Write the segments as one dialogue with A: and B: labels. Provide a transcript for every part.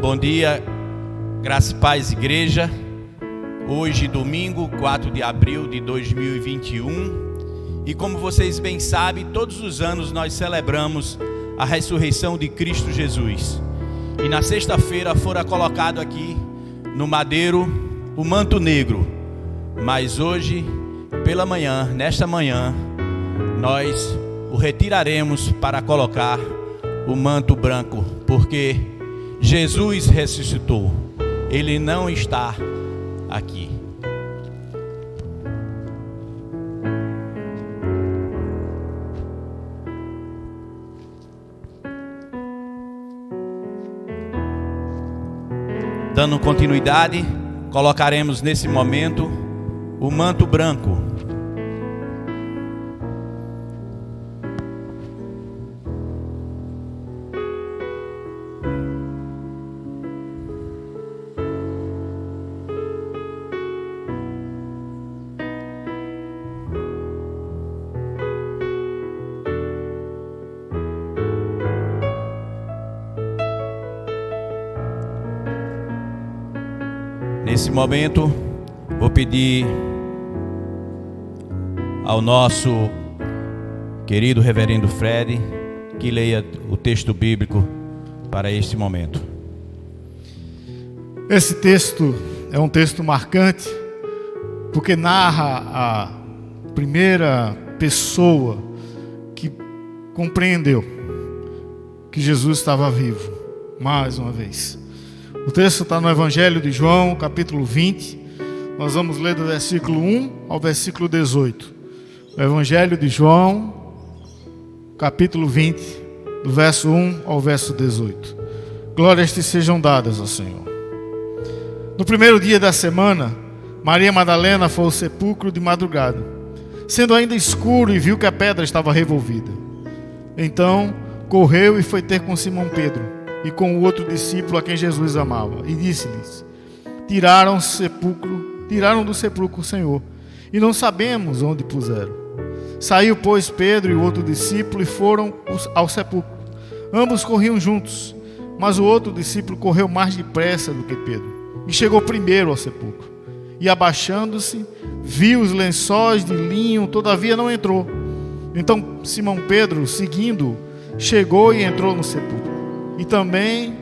A: Bom dia, graça e paz, igreja. Hoje, domingo, 4 de abril de 2021. E como vocês bem sabem, todos os anos nós celebramos a ressurreição de Cristo Jesus. E na sexta-feira fora colocado aqui no madeiro o manto negro. Mas hoje, pela manhã, nesta manhã, nós o retiraremos para colocar o manto branco, porque Jesus ressuscitou. Ele não está aqui. Dando continuidade, colocaremos nesse momento o manto branco. Nesse momento, vou pedir ao nosso querido reverendo Fred que leia o texto bíblico para este momento.
B: Esse texto é um texto marcante porque narra a primeira pessoa que compreendeu que Jesus estava vivo, mais uma vez. O texto está no Evangelho de João, capítulo 20. Nós vamos ler do versículo 1 ao versículo 18. O Evangelho de João, capítulo 20, do verso 1 ao verso 18. Glórias te sejam dadas, ó Senhor. No primeiro dia da semana, Maria Madalena foi ao sepulcro de madrugada, sendo ainda escuro, e viu que a pedra estava revolvida. Então, correu e foi ter com Simão Pedro e com o outro discípulo a quem Jesus amava, e disse-lhes: Tiraram do sepulcro o Senhor, e não sabemos onde puseram. Saiu, pois, Pedro e o outro discípulo e foram ao sepulcro. Ambos corriam juntos, mas o outro discípulo correu mais depressa do que Pedro, e chegou primeiro ao sepulcro. E abaixando-se, viu os lençóis de linho, todavia não entrou. Então Simão Pedro, seguindo, chegou e entrou no sepulcro. E também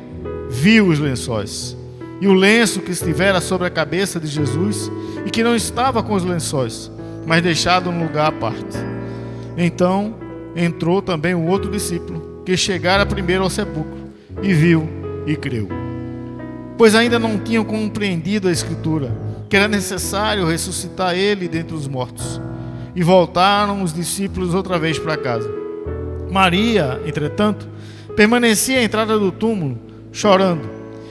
B: viu os lençóis, e o lenço que estivera sobre a cabeça de Jesus, e que não estava com os lençóis, mas deixado num lugar à parte. Então entrou também o outro discípulo, que chegara primeiro ao sepulcro, e viu e creu. Pois ainda não tinham compreendido a Escritura, que era necessário ressuscitar ele dentre os mortos. E voltaram os discípulos outra vez para casa. Maria, entretanto, permanecia à entrada do túmulo, chorando.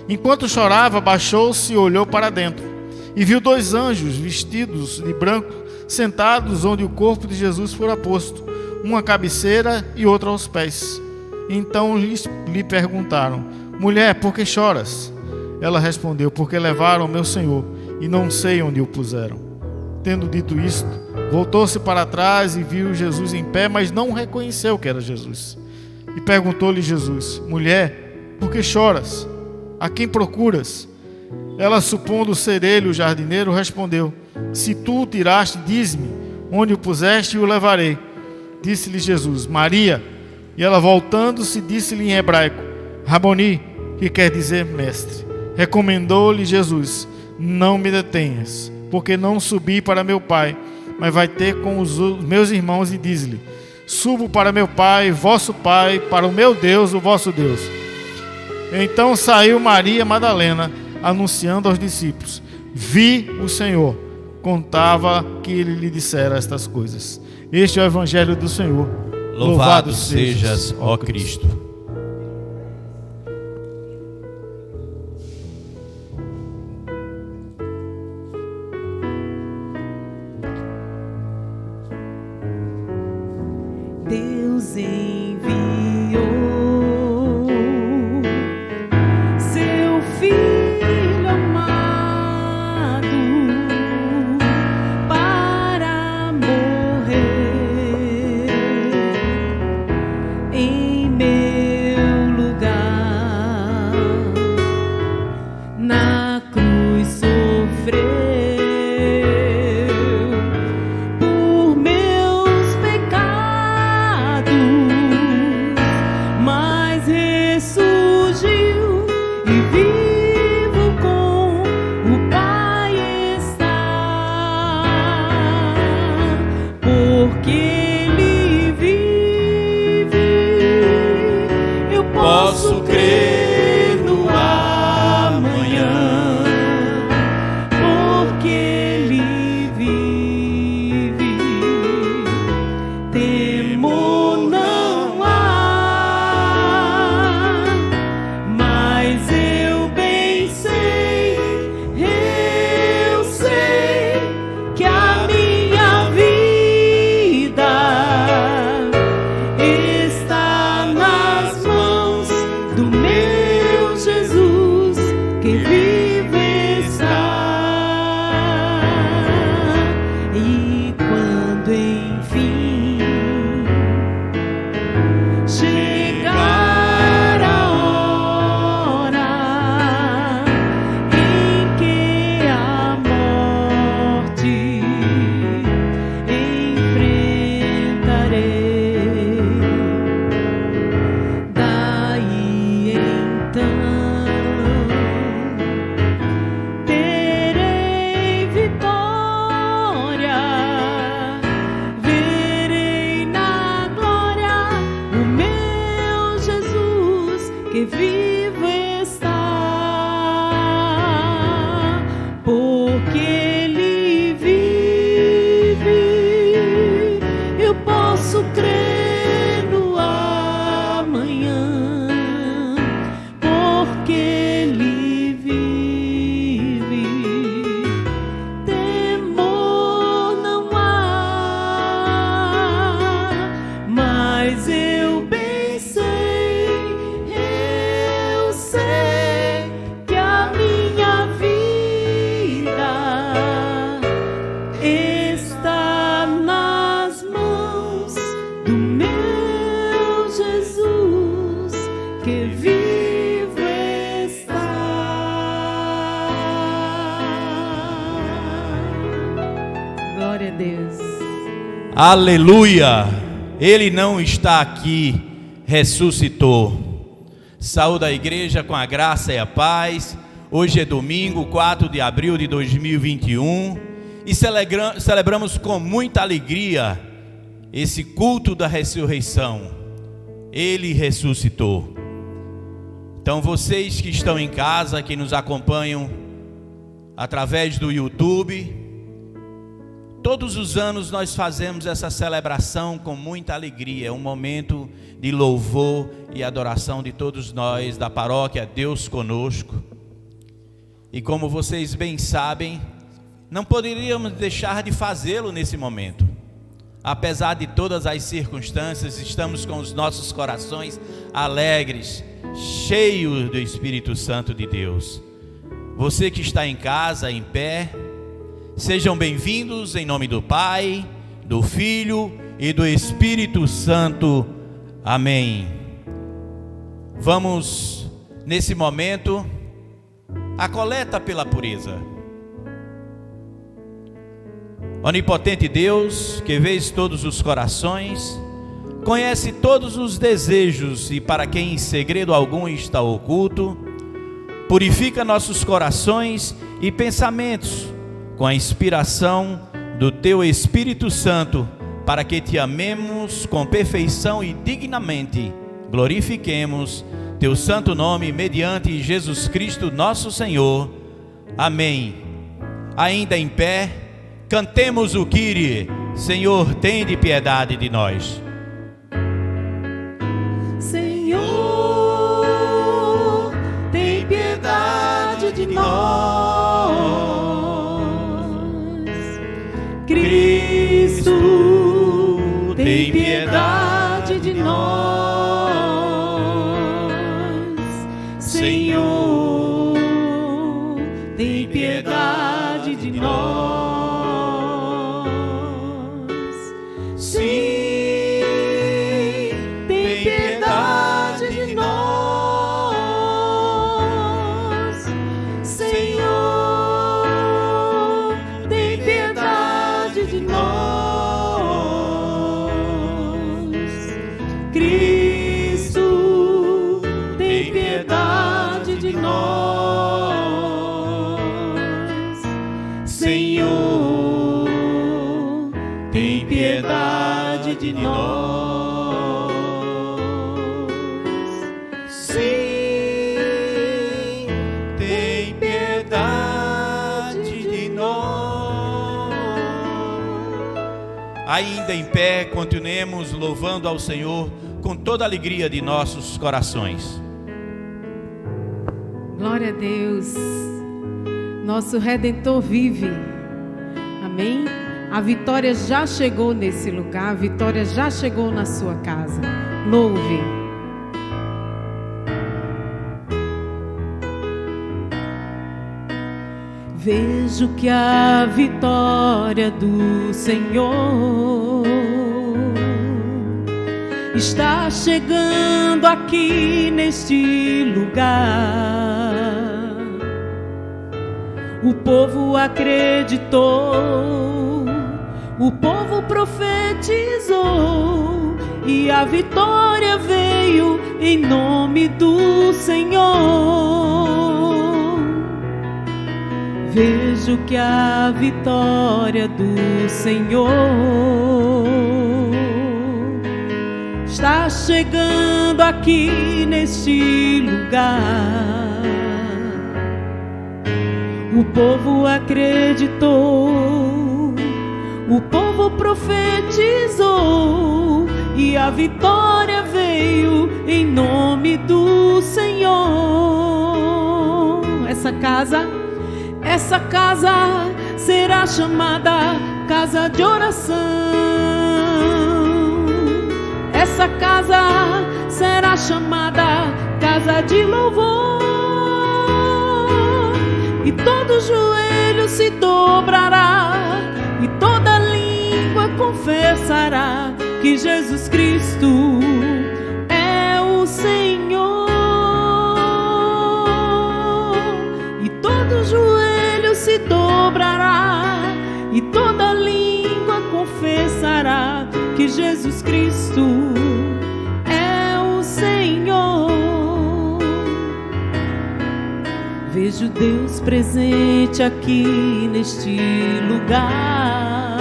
B: Enquanto chorava, baixou-se e olhou para dentro, e viu dois anjos vestidos de branco, sentados onde o corpo de Jesus fora posto, uma à cabeceira e outra aos pés. Então lhe perguntaram: Mulher, por que choras? Ela respondeu: Porque levaram meu Senhor, e não sei onde o puseram. Tendo dito isto, voltou-se para trás e viu Jesus em pé, mas não reconheceu que era Jesus. E perguntou-lhe Jesus: Mulher, por que choras? A quem procuras? Ela, supondo ser ele o jardineiro, respondeu: Se tu o tiraste, diz-me onde o puseste e o levarei. Disse-lhe Jesus: Maria. E ela, voltando-se, disse-lhe em hebraico: Raboni, que quer dizer mestre. Recomendou-lhe Jesus: Não me detenhas, porque não subi para meu Pai, mas vai ter com os meus irmãos, e diz-lhe: Subo para meu Pai, vosso Pai, para o meu Deus, o vosso Deus. Então saiu Maria Madalena, anunciando aos discípulos: Vi o Senhor. Contava que ele lhe dissera estas coisas. Este é o Evangelho do Senhor.
A: Louvado sejas, ó Cristo.
C: Deus enviou seu Filho amado para morrer em meu vivo com o Pai está, porque Ele vive, eu posso crer no amanhã, porque Ele vive, temor não há, mas eu bem sei que a minha vida está nas mãos do meu Jesus, que vive está. E quando enfim chegar a hora em que a morte enfrentarei, daí então terei vitória, verei na glória o meu Jesus, que vivo está, porque Ele vive, eu posso crer no amanhã, porque Ele vive, temor não há, mas eu bem sei que a minha vida está nas mãos do meu Jesus, que vivo está. Glória a Deus.
A: Aleluia! Ele não está aqui, ressuscitou. Saúde a igreja com a graça e a paz. Hoje é domingo, 4 de abril de 2021 e celebramos com muita alegria esse culto da ressurreição. Ele ressuscitou. Então vocês que estão em casa, que nos acompanham através do YouTube, todos os anos nós fazemos essa celebração com muita alegria. É um momento de louvor e adoração de todos nós da paróquia Deus Conosco. E como vocês bem sabem, não poderíamos deixar de fazê-lo nesse momento. Apesar de todas as circunstâncias, estamos com os nossos corações alegres, cheios do Espírito Santo de Deus. Você que está em casa, em pé, sejam bem-vindos em nome do Pai, do Filho e do Espírito Santo. Amém. Vamos, nesse momento, a coleta pela pureza. Onipotente Deus, que vês todos os corações, conhece todos os desejos e para quem em segredo algum está oculto, purifica nossos corações e pensamentos com a inspiração do Teu Espírito Santo, para que Te amemos com perfeição e dignamente glorifiquemos Teu santo nome mediante Jesus Cristo nosso Senhor. Amém. Ainda em pé, cantemos o Kyrie, Senhor, tende piedade de nós.
C: Senhor, tem piedade de nós. Cristo, tem piedade de nós. Senhor, tem piedade de nós. Sim, tem piedade de nós. Senhor, tem piedade de nós. Cristo, tem piedade piedade de nós, Senhor, tem piedade de nós.
A: Sim, tem piedade de nós. Ainda em pé, continuemos louvando ao Senhor com toda a alegria de nossos corações.
C: Glória a Deus, nosso Redentor vive, amém? A vitória já chegou nesse lugar, a vitória já chegou na sua casa, louve. Vejo que a vitória do Senhor está chegando aqui neste lugar. O povo acreditou, o povo profetizou, e a vitória veio em nome do Senhor. Vejo que a vitória do Senhor está chegando aqui neste lugar. O povo acreditou, o povo profetizou, e a vitória veio em nome do Senhor. Essa casa será chamada casa de oração. Essa casa será chamada casa de louvor, e todo joelho se dobrará, e toda língua confessará que Jesus Cristo é o Senhor. E todo joelho se dobrará, e toda língua confessará que Jesus Cristo é o Senhor. Vejo Deus presente aqui neste lugar,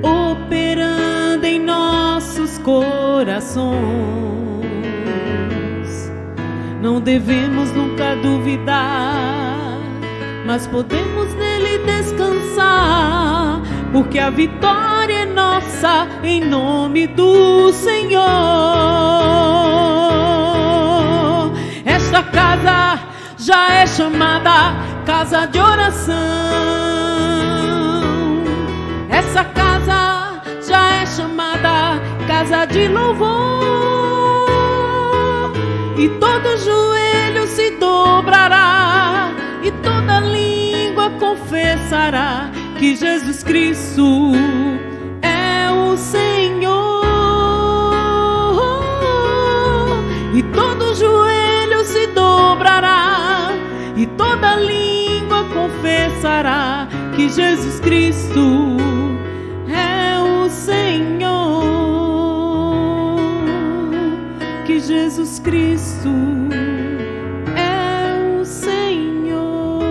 C: operando em nossos corações. Não devemos nunca duvidar, mas podemos nele descansar, porque a vitória é nossa em nome do Senhor. Esta casa já é chamada casa de oração. Essa casa já é chamada casa de louvor, e todo joelho se dobrará, e toda língua confessará que Jesus Cristo é o Senhor. E todo joelho se dobrará, e toda língua confessará que Jesus Cristo é o Senhor. Que Jesus Cristo é o Senhor.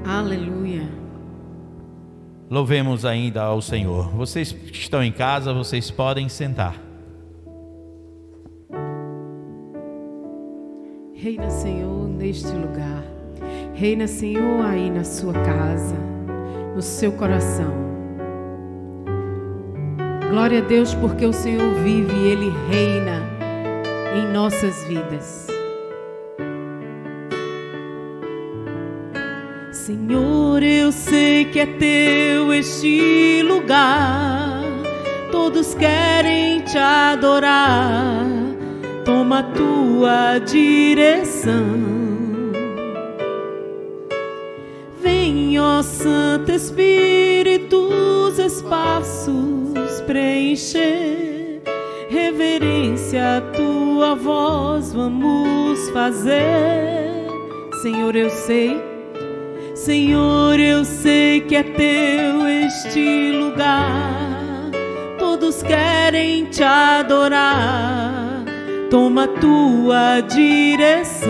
C: Aleluia.
A: Louvemos ainda ao Senhor. Vocês que estão em casa, vocês podem sentar.
C: Reina, Senhor, neste lugar. Reina, Senhor, aí na sua casa, no seu coração. Glória a Deus, porque o Senhor vive e Ele reina em nossas vidas. Senhor, eu sei que é teu este lugar, todos querem te adorar, toma a tua direção. Vem, ó Santo Espírito, os espaços preencher, reverência à tua voz vamos fazer. Senhor, eu sei que é teu este lugar, todos todos querem te adorar. Toma tua direção.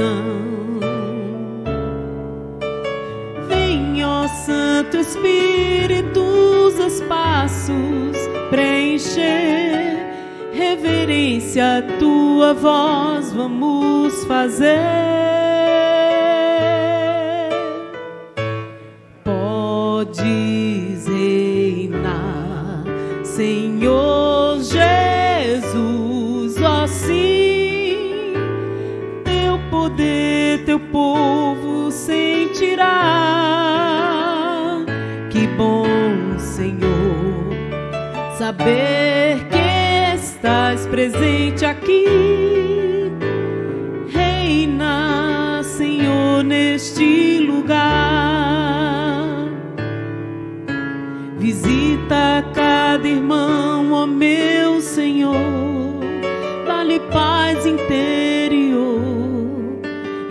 C: Vem, ó Santo Espírito, os espaços preencher. Reverência à tua voz vamos fazer. Podes reinar, Senhor Jesus, ó sim. Teu poder, teu povo sentirá. Que bom, Senhor, saber que estás presente aqui. Reina, Senhor, neste lugar. Visita cada irmão, ó meu Senhor. Dá-lhe paz interior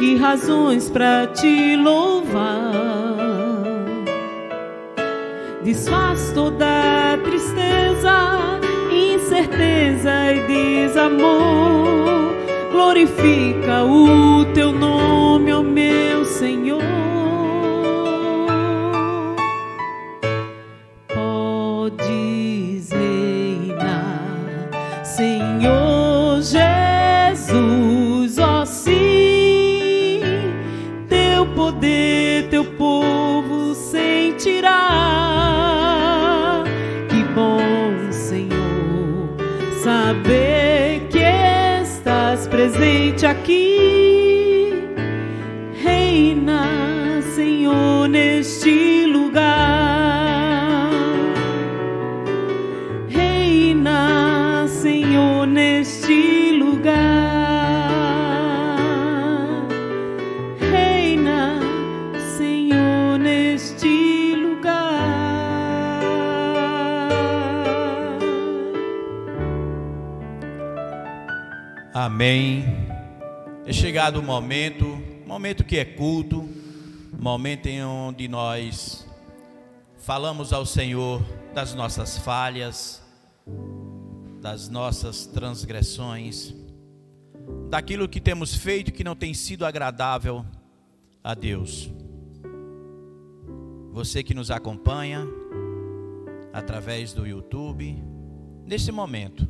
C: e razões para te louvar. Desfaz toda tristeza, incerteza e desamor. Glorifica o teu nome, ó meu Senhor. Podes reinar, Senhor Jesus, ó sim. Teu poder, teu povo sentirá. Que bom, Senhor, saber que estás presente aqui. Reina, Senhor, neste lugar. Reina, Senhor, neste lugar. Reina, Senhor, neste lugar.
A: Amém. É chegado o momento que é culto, momento em onde nós falamos ao Senhor das nossas falhas, das nossas transgressões, daquilo que temos feito que não tem sido agradável a Deus. Você que nos acompanha através do YouTube, neste momento,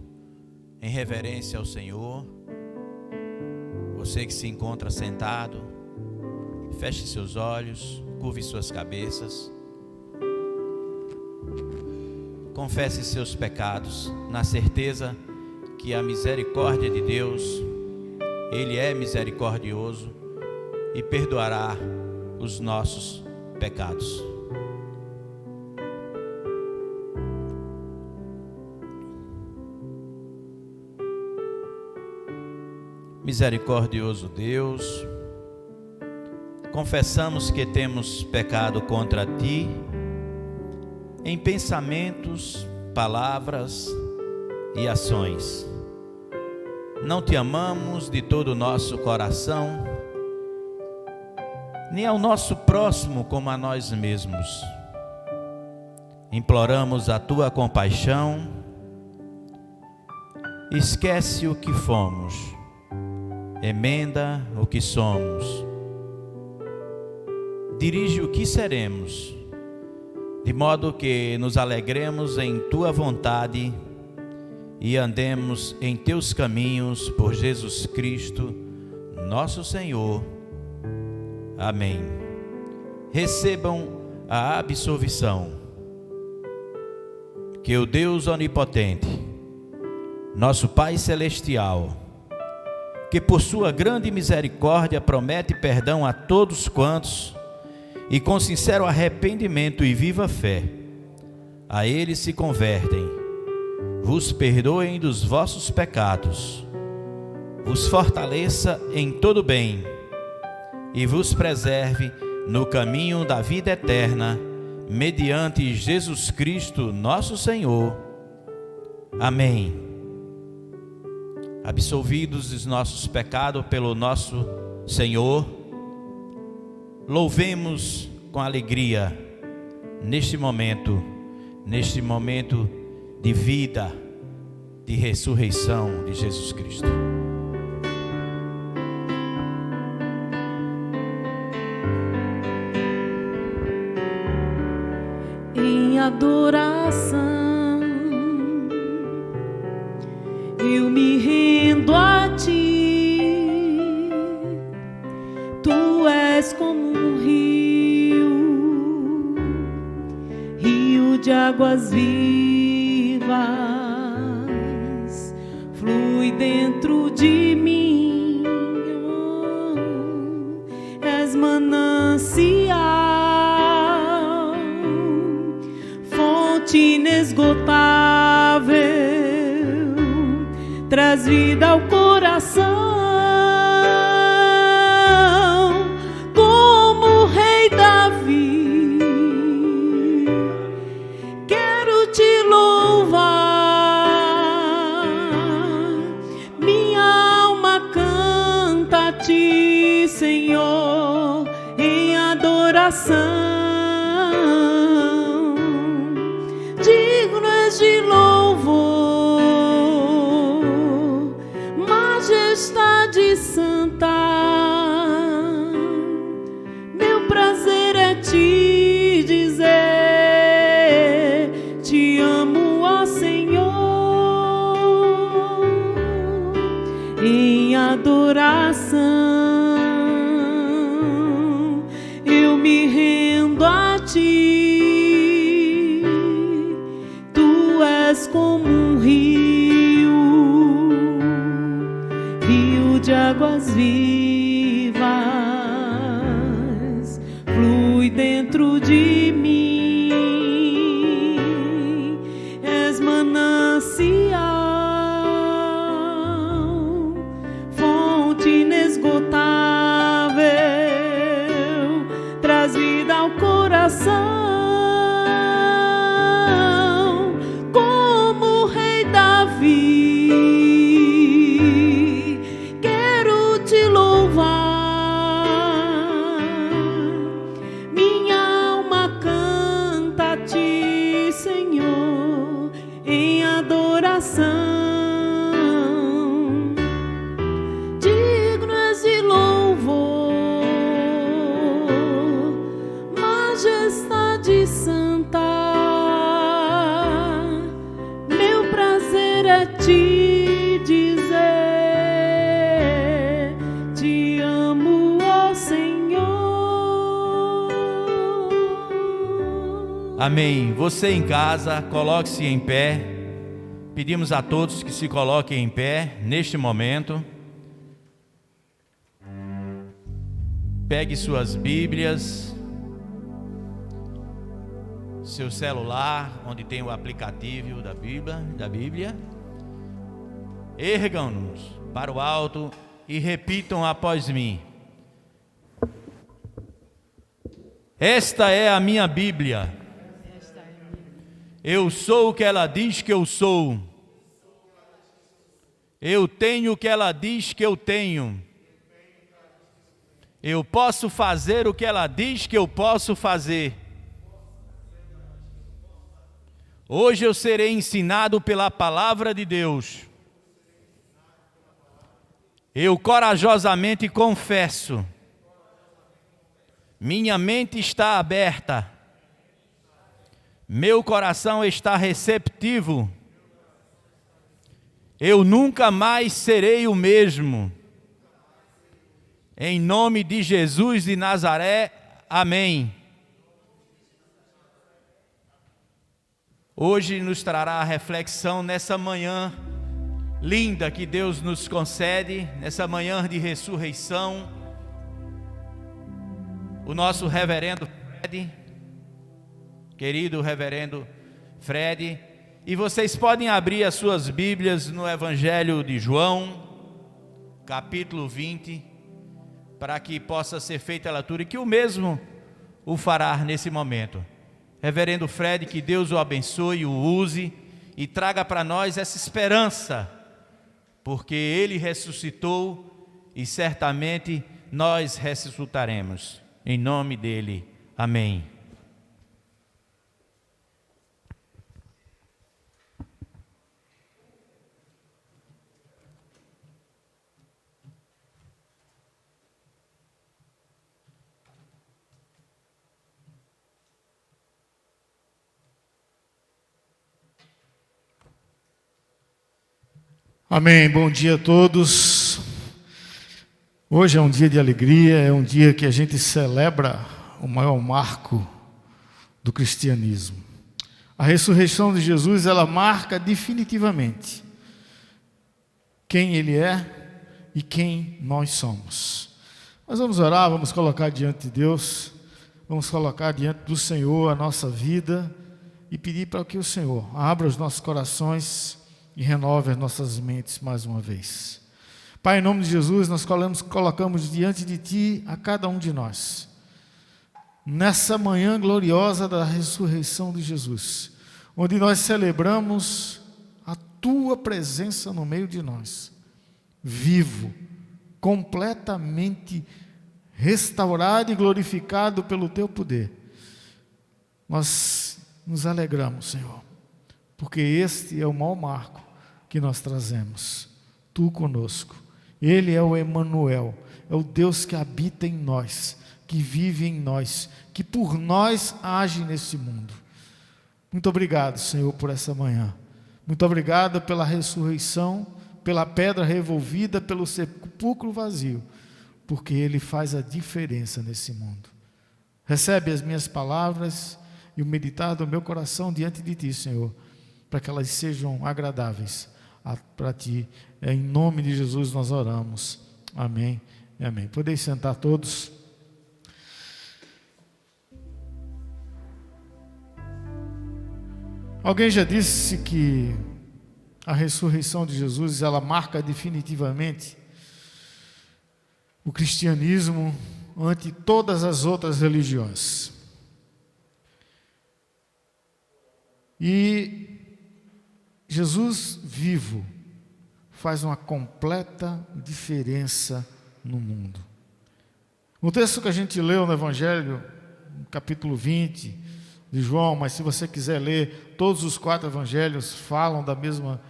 A: em reverência ao Senhor, você que se encontra sentado, feche seus olhos, curve suas cabeças, confesse seus pecados, na certeza que a misericórdia de Deus, Ele é misericordioso e perdoará os nossos pecados. Misericordioso Deus, confessamos que temos pecado contra Ti, em pensamentos, palavras e ações. Não Te amamos de todo o nosso coração, nem ao nosso próximo como a nós mesmos. Imploramos a Tua compaixão, esquece o que fomos, emenda o que somos, dirige o que seremos, de modo que nos alegremos em Tua vontade e andemos em Teus caminhos por Jesus Cristo, nosso Senhor. Amém. Recebam a absolvição. Que o Deus onipotente, nosso Pai Celestial, que por sua grande misericórdia promete perdão a todos quantos, e com sincero arrependimento e viva fé, a Ele se convertem, vos perdoem dos vossos pecados, vos fortaleça em todo bem, e vos preserve no caminho da vida eterna, mediante Jesus Cristo nosso Senhor. Amém. Absolvidos dos nossos pecados pelo nosso Senhor, louvemos com alegria neste momento de vida, de ressurreição de Jesus Cristo.
C: Em adoração, eu me rendo a ti. Tu és como um rio de águas vivas, flui dentro de mim. És manancial, fonte inesgotável, traz vida ao coração. Como o rei Davi, quero te louvar. Minha alma canta a ti, Senhor, em adoração. Digno és de louvor, majestade santa. Meu prazer é te dizer: te amo, ó Senhor. Em adoração, eu me rendo a ti. Tu és como um rio de águas vivas, flui dentro de mim. És manancial, fonte inesgotável, traz vida ao coração. Como o rei Davi, quero te louvar. Minha alma canta a ti, Senhor, em adoração. Digno és de louvor, majestade santa. Meu prazer é te dizer: te amo, ó Senhor.
A: Amém. Você em casa, coloque-se em pé. Pedimos a todos que se coloquem em pé neste momento. Pegue suas Bíblias, seu celular, onde tem o aplicativo da Bíblia. Ergam-nos para o alto e repitam após mim: esta é a minha Bíblia. Eu sou o que ela diz que eu sou. Eu tenho o que ela diz que eu tenho. Eu posso fazer o que ela diz que eu posso fazer. Hoje eu serei ensinado pela palavra de Deus. Eu corajosamente confesso. Minha mente está aberta. Meu coração está receptivo. Eu nunca mais serei o mesmo. Em nome de Jesus de Nazaré, amém. Hoje nos trará a reflexão nessa manhã linda que Deus nos concede, nessa manhã de ressurreição, o nosso reverendo Fred, querido reverendo Fred, e vocês podem abrir as suas Bíblias no Evangelho de João, capítulo 20, para que possa ser feita a leitura e que o mesmo o fará nesse momento. Reverendo Fred, que Deus o abençoe, o use e traga para nós essa esperança, porque Ele ressuscitou e certamente nós ressuscitaremos. Em nome dEle, amém.
B: Amém, bom dia a todos. Hoje é um dia de alegria, é um dia que a gente celebra o maior marco do cristianismo. A ressurreição de Jesus, ela marca definitivamente quem Ele é e quem nós somos. Nós vamos orar, vamos colocar diante de Deus, vamos colocar diante do Senhor a nossa vida e pedir para que o Senhor abra os nossos corações e renove as nossas mentes mais uma vez. Pai, em nome de Jesus, nós colocamos diante de Ti a cada um de nós, nessa manhã gloriosa da ressurreição de Jesus, onde nós celebramos a Tua presença no meio de nós, vivo, completamente restaurado e glorificado pelo Teu poder. Nós nos alegramos, Senhor, porque este é o maior marco que nós trazemos, Tu conosco. Ele é o Emanuel, é o Deus que habita em nós, que vive em nós, que por nós age nesse mundo. Muito obrigado, Senhor, por essa manhã. Muito obrigado pela ressurreição, pela pedra revolvida, pelo sepulcro vazio, porque Ele faz a diferença nesse mundo. Recebe as minhas palavras e o meditar do meu coração diante de Ti, Senhor, para que elas sejam agradáveis para Ti. Em nome de Jesus nós oramos. Amém e amém. Podeis sentar todos. Alguém já disse que a ressurreição de Jesus, ela marca definitivamente o cristianismo ante todas as outras religiões. E Jesus vivo faz uma completa diferença no mundo. O texto que a gente leu no Evangelho, no capítulo 20 de João, mas se você quiser ler, todos os 4 evangelhos falam da mesma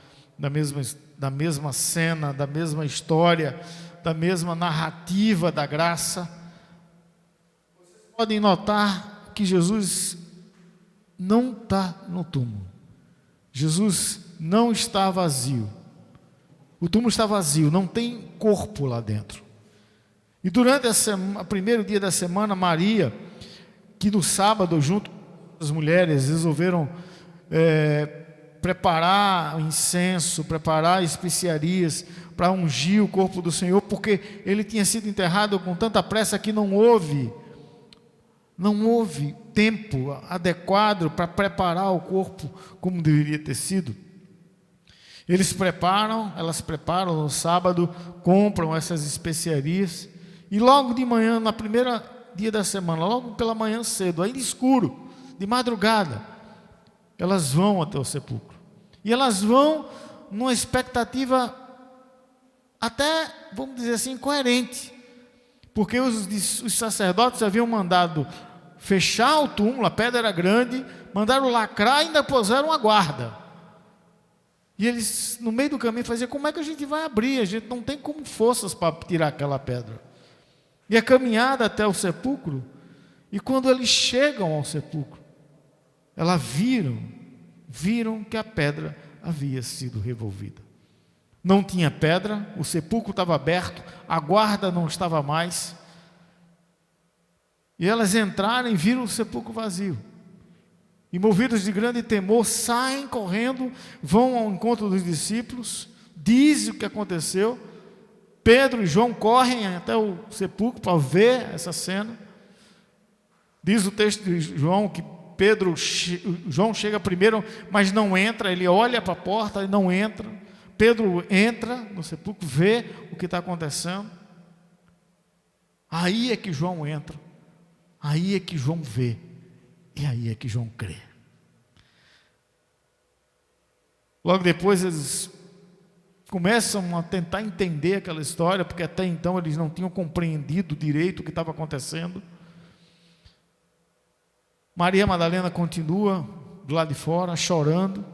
B: cena, da mesma história, da mesma narrativa da graça. Vocês podem notar que Jesus não está no túmulo. Jesus não está vazio. O túmulo está vazio, não tem corpo lá dentro. E durante o primeiro dia da semana, Maria, que no sábado, junto com as mulheres, resolveram preparar incenso, preparar especiarias para ungir o corpo do Senhor, porque ele tinha sido enterrado com tanta pressa que não houve tempo adequado para preparar o corpo como deveria ter sido. Elas preparam no sábado, compram essas especiarias, e logo de manhã, na primeira dia da semana, logo pela manhã cedo, ainda escuro, de madrugada, elas vão até o sepulcro. E elas vão numa expectativa até, vamos dizer assim, coerente, porque os sacerdotes haviam mandado fechar o túmulo, a pedra era grande, mandaram lacrar e ainda puseram a guarda. E eles, no meio do caminho, faziam: como é que a gente vai abrir? A gente não tem como forças para tirar aquela pedra. E a caminhada até o sepulcro, e quando eles chegam ao sepulcro, elas viram que a pedra havia sido revolvida. Não tinha pedra, o sepulcro estava aberto, a guarda não estava mais. E elas entraram e viram o sepulcro vazio. E movidos de grande temor, saem correndo, vão ao encontro dos discípulos, dizem o que aconteceu. Pedro e João correm até o sepulcro para ver essa cena. Diz o texto de João que João chega primeiro, mas não entra, ele olha para a porta e não entra. Pedro entra no sepulcro, vê o que está acontecendo. Aí é que João entra, aí é que João vê, e aí é que João crê. Logo depois eles começam a tentar entender aquela história, porque até então eles não tinham compreendido direito o que estava acontecendo. Maria Madalena continua do lado de fora, chorando.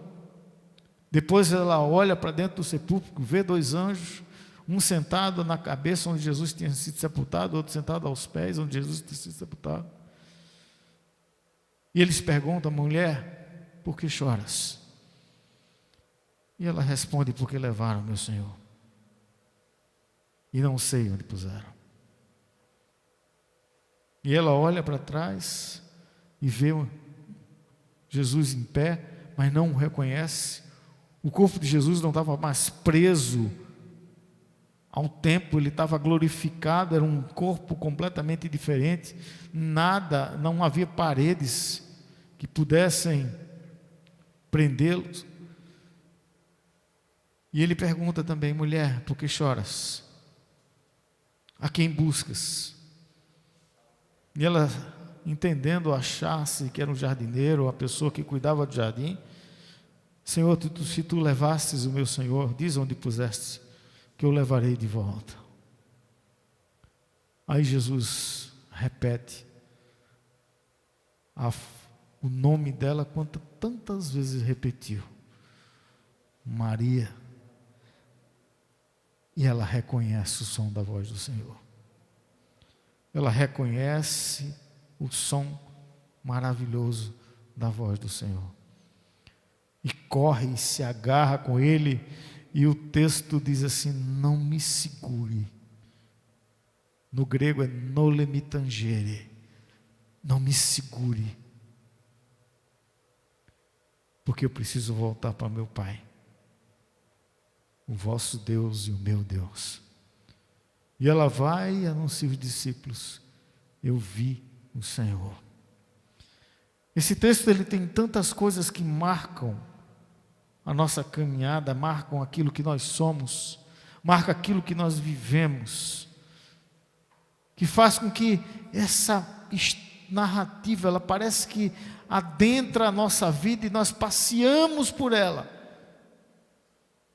B: Depois ela olha para dentro do sepulcro, vê 2 anjos, um sentado na cabeça onde Jesus tinha sido sepultado, outro sentado aos pés onde Jesus tinha sido sepultado. E eles perguntam: mulher, por que choras? E ela responde: porque levaram meu Senhor, e não sei onde puseram. E ela olha para trás e vê Jesus em pé, mas não o reconhece. O corpo de Jesus não estava mais preso ao templo, ele estava glorificado, era um corpo completamente diferente. Nada, não havia paredes que pudessem prendê-los. E ele pergunta também: mulher, por que choras? A quem buscas? E ela, entendendo, achasse que era um jardineiro, a pessoa que cuidava do jardim: Senhor, se tu levastes o meu Senhor, diz onde puseste, que eu levarei de volta. Aí Jesus repete o nome dela, quanto tantas vezes repetiu: Maria. E ela reconhece o som da voz do Senhor. Ela reconhece o som maravilhoso da voz do Senhor. E corre e se agarra com ele. E o texto diz assim: não me segure. No grego é nole tangere. Não me segure. Porque eu preciso voltar para meu Pai, o vosso Deus e o meu Deus. E ela vai e anuncia aos discípulos: eu vi o Senhor. Esse texto ele tem tantas coisas que marcam a nossa caminhada, marcam aquilo que nós somos, marca aquilo que nós vivemos, que faz com que essa narrativa, ela parece que adentra a nossa vida e nós passeamos por ela,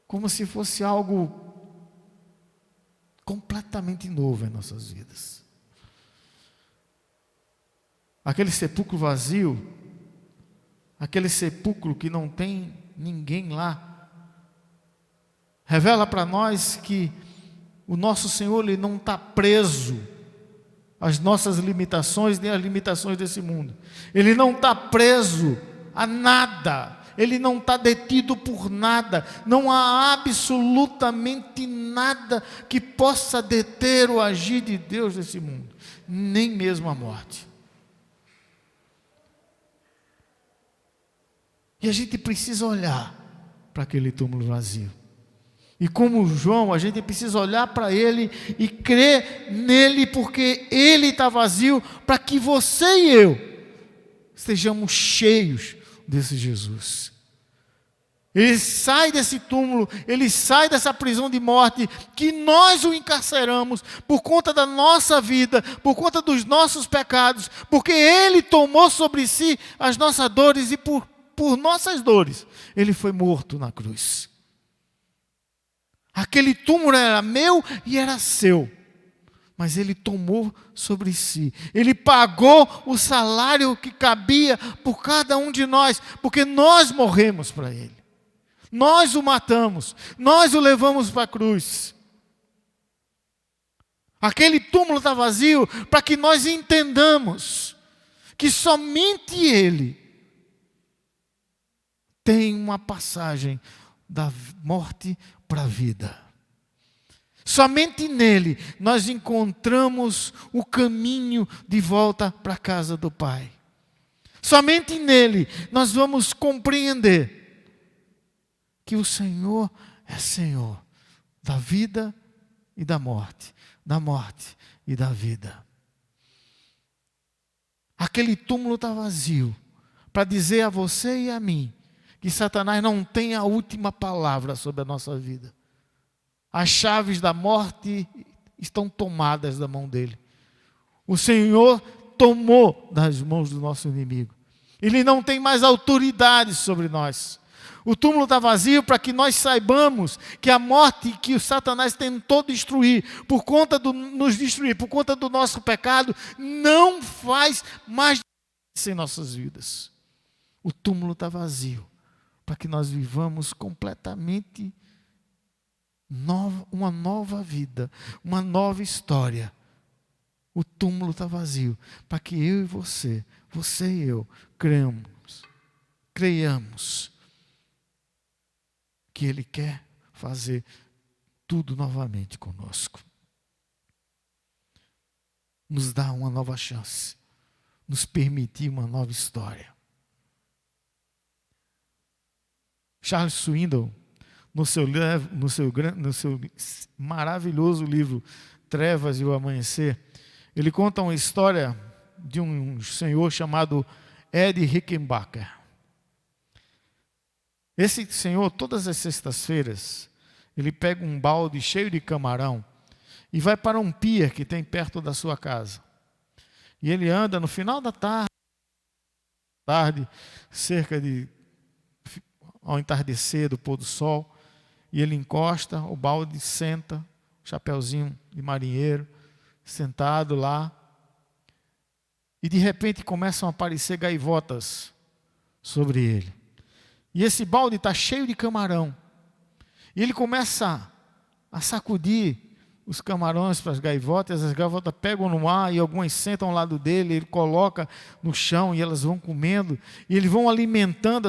B: como se fosse algo completamente novo em nossas vidas. Aquele sepulcro vazio, aquele sepulcro que não tem ninguém lá, revela para nós que o nosso Senhor ele não está preso às nossas limitações, nem às limitações desse mundo. Ele não está preso a nada. Ele não está detido por nada. Não há absolutamente nada que possa deter o agir de Deus nesse mundo, nem mesmo a morte. E a gente precisa olhar para aquele túmulo vazio. E como João, a gente precisa olhar para ele e crer nele, porque ele está vazio, para que você e eu estejamos cheios desse Jesus. Ele sai desse túmulo, ele sai dessa prisão de morte, que nós o encarceramos por conta da nossa vida, por conta dos nossos pecados, porque ele tomou sobre si as nossas dores e por nossas dores ele foi morto na cruz. Aquele túmulo era meu e era seu, mas ele tomou sobre si, ele pagou o salário que cabia por cada um de nós, porque nós morremos para ele, nós o matamos, nós o levamos para a cruz. Aquele túmulo está vazio para que nós entendamos que somente ele tem uma passagem da morte para a vida. Somente nele nós encontramos o caminho de volta para a casa do Pai. Somente nele nós vamos compreender que o Senhor é Senhor da vida e da morte e da vida. Aquele túmulo está vazio para dizer a você e a mim que Satanás não tem a última palavra sobre a nossa vida. As chaves da morte estão tomadas da mão dele. O Senhor tomou das mãos do nosso inimigo. Ele não tem mais autoridade sobre nós. O túmulo está vazio para que nós saibamos que a morte que o Satanás tentou destruir, nos destruir por conta do nosso pecado, não faz mais diferença em nossas vidas. O túmulo está vazio para que nós vivamos completamente uma nova vida, uma nova história. O túmulo está vazio para que eu e você e eu, creiamos que Ele quer fazer tudo novamente conosco. Nos dá uma nova chance, nos permitir uma nova história. Charles Swindoll, no seu maravilhoso livro Trevas e o Amanhecer, ele conta uma história de um senhor chamado Ed Rickenbacker. Esse senhor, todas as sextas-feiras, ele pega um balde cheio de camarão e vai para um pier que tem perto da sua casa. E ele anda no final da tarde, cerca de ao entardecer do pôr do sol, e ele encosta o balde, senta, chapeuzinho de marinheiro, sentado lá, e de repente começam a aparecer gaivotas sobre ele. E esse balde está cheio de camarão. E ele começa a sacudir os camarões para as gaivotas pegam no ar e algumas sentam ao lado dele, ele coloca no chão e elas vão comendo, e ele vai alimentando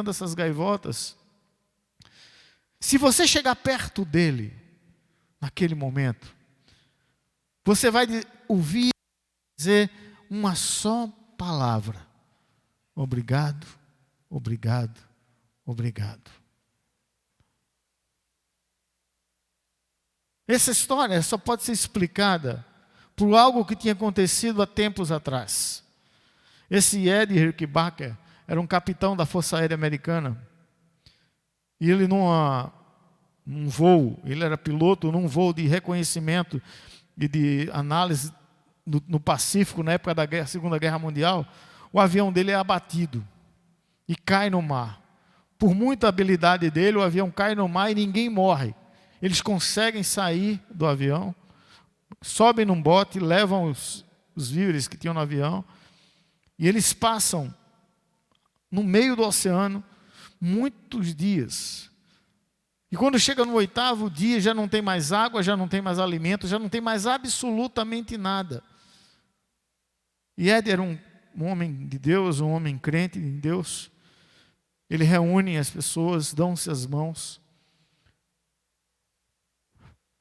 B: essas gaivotas. Se você chegar perto dele, naquele momento, você vai ouvir dizer uma só palavra: obrigado, obrigado, obrigado. Essa história só pode ser explicada por algo que tinha acontecido há tempos atrás. Esse Ed Rickenbacker era um capitão da Força Aérea Americana. E ele num voo, ele era piloto num voo de reconhecimento e de análise no Pacífico, na época da Segunda Guerra Mundial, o avião dele é abatido e cai no mar. Por muita habilidade dele, o avião cai no mar e ninguém morre. Eles conseguem sair do avião, sobem num bote, levam os víveres que tinham no avião, e eles passam no meio do oceano muitos dias. E quando chega no 8º dia, já não tem mais água, já não tem mais alimento, já não tem mais absolutamente nada. E Ed era um homem de Deus, um homem crente em Deus. Ele reúne as pessoas, dão-se as mãos,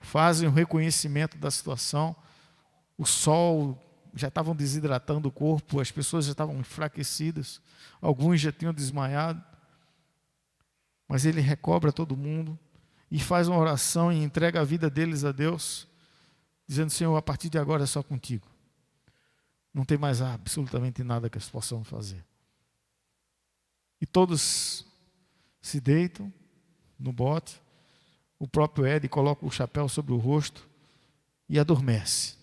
B: fazem o reconhecimento da situação. O sol já estavam desidratando o corpo, as pessoas já estavam enfraquecidas, alguns já tinham desmaiado. Mas ele recobra todo mundo e faz uma oração e entrega a vida deles a Deus, dizendo: Senhor, a partir de agora é só contigo. Não tem mais absolutamente nada que eles possam fazer. E todos se deitam no bote. O próprio Ed coloca o chapéu sobre o rosto e adormece.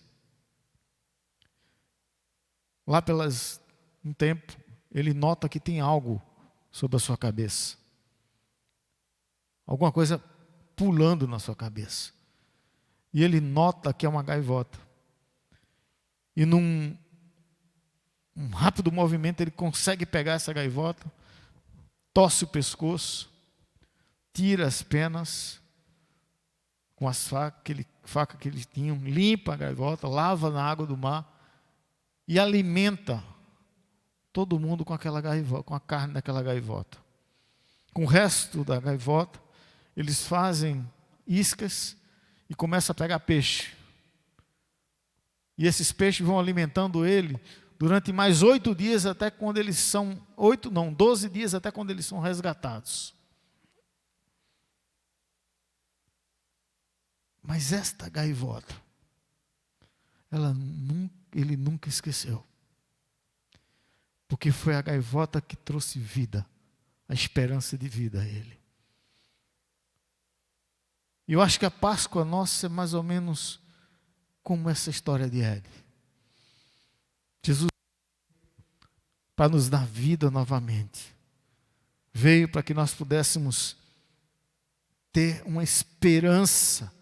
B: Lá pelas um tempo, ele nota que tem algo sobre a sua cabeça. Alguma coisa pulando na sua cabeça. E ele nota que é uma gaivota. E num rápido movimento ele consegue pegar essa gaivota, torce o pescoço, tira as penas com as facas que eles tinham, limpa a gaivota, lava na água do mar e alimenta todo mundo com aquela gaivota, com a carne daquela gaivota. Com o resto da gaivota, eles fazem iscas e começam a pegar peixe. E esses peixes vão alimentando ele durante mais 8 dias, até quando eles são, 12 dias, até quando eles são resgatados. Mas esta gaivota, ele nunca esqueceu. Porque foi a gaivota que trouxe vida, a esperança de vida a ele. E eu acho que a Páscoa nossa é mais ou menos como essa história de Ed. Jesus, para nos dar vida novamente, veio para que nós pudéssemos ter uma esperança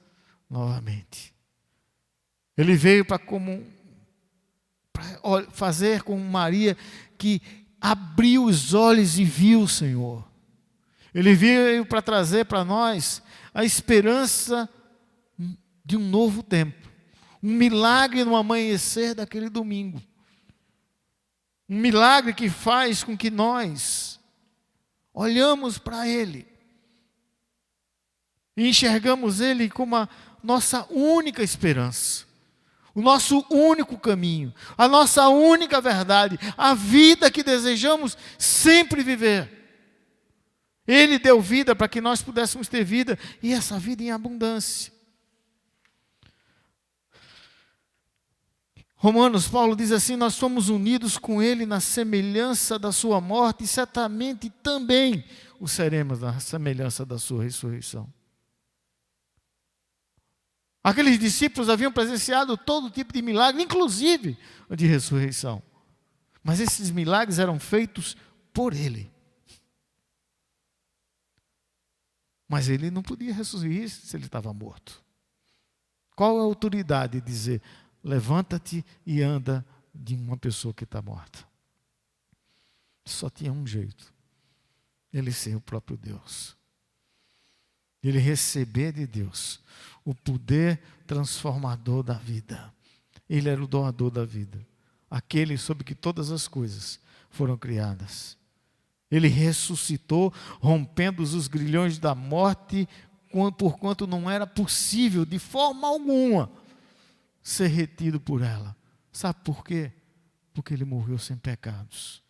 B: novamente. Ele veio para fazer como Maria, que abriu os olhos e viu o Senhor. Ele veio para trazer para nós a esperança de um novo tempo. Um milagre no amanhecer daquele domingo. Um milagre que faz com que nós olhamos para Ele E enxergamos Ele como a nossa única esperança, o nosso único caminho, a nossa única verdade, a vida que desejamos sempre viver. Ele deu vida para que nós pudéssemos ter vida, e essa vida em abundância. Romanos, Paulo diz assim: nós somos unidos com Ele na semelhança da sua morte, e certamente também o seremos na semelhança da sua ressurreição. Aqueles discípulos haviam presenciado todo tipo de milagre, inclusive o de ressurreição. Mas esses milagres eram feitos por Ele. Mas Ele não podia ressurgir se Ele estava morto. Qual a autoridade de dizer: levanta-te e anda de uma pessoa que está morta? Só tinha um jeito: Ele ser o próprio Deus. Ele receber de Deus o poder transformador da vida. Ele era o doador da vida, aquele sobre que todas as coisas foram criadas. Ele ressuscitou, rompendo os grilhões da morte, porquanto não era possível de forma alguma ser retido por ela. Sabe por quê? Porque Ele morreu sem pecados.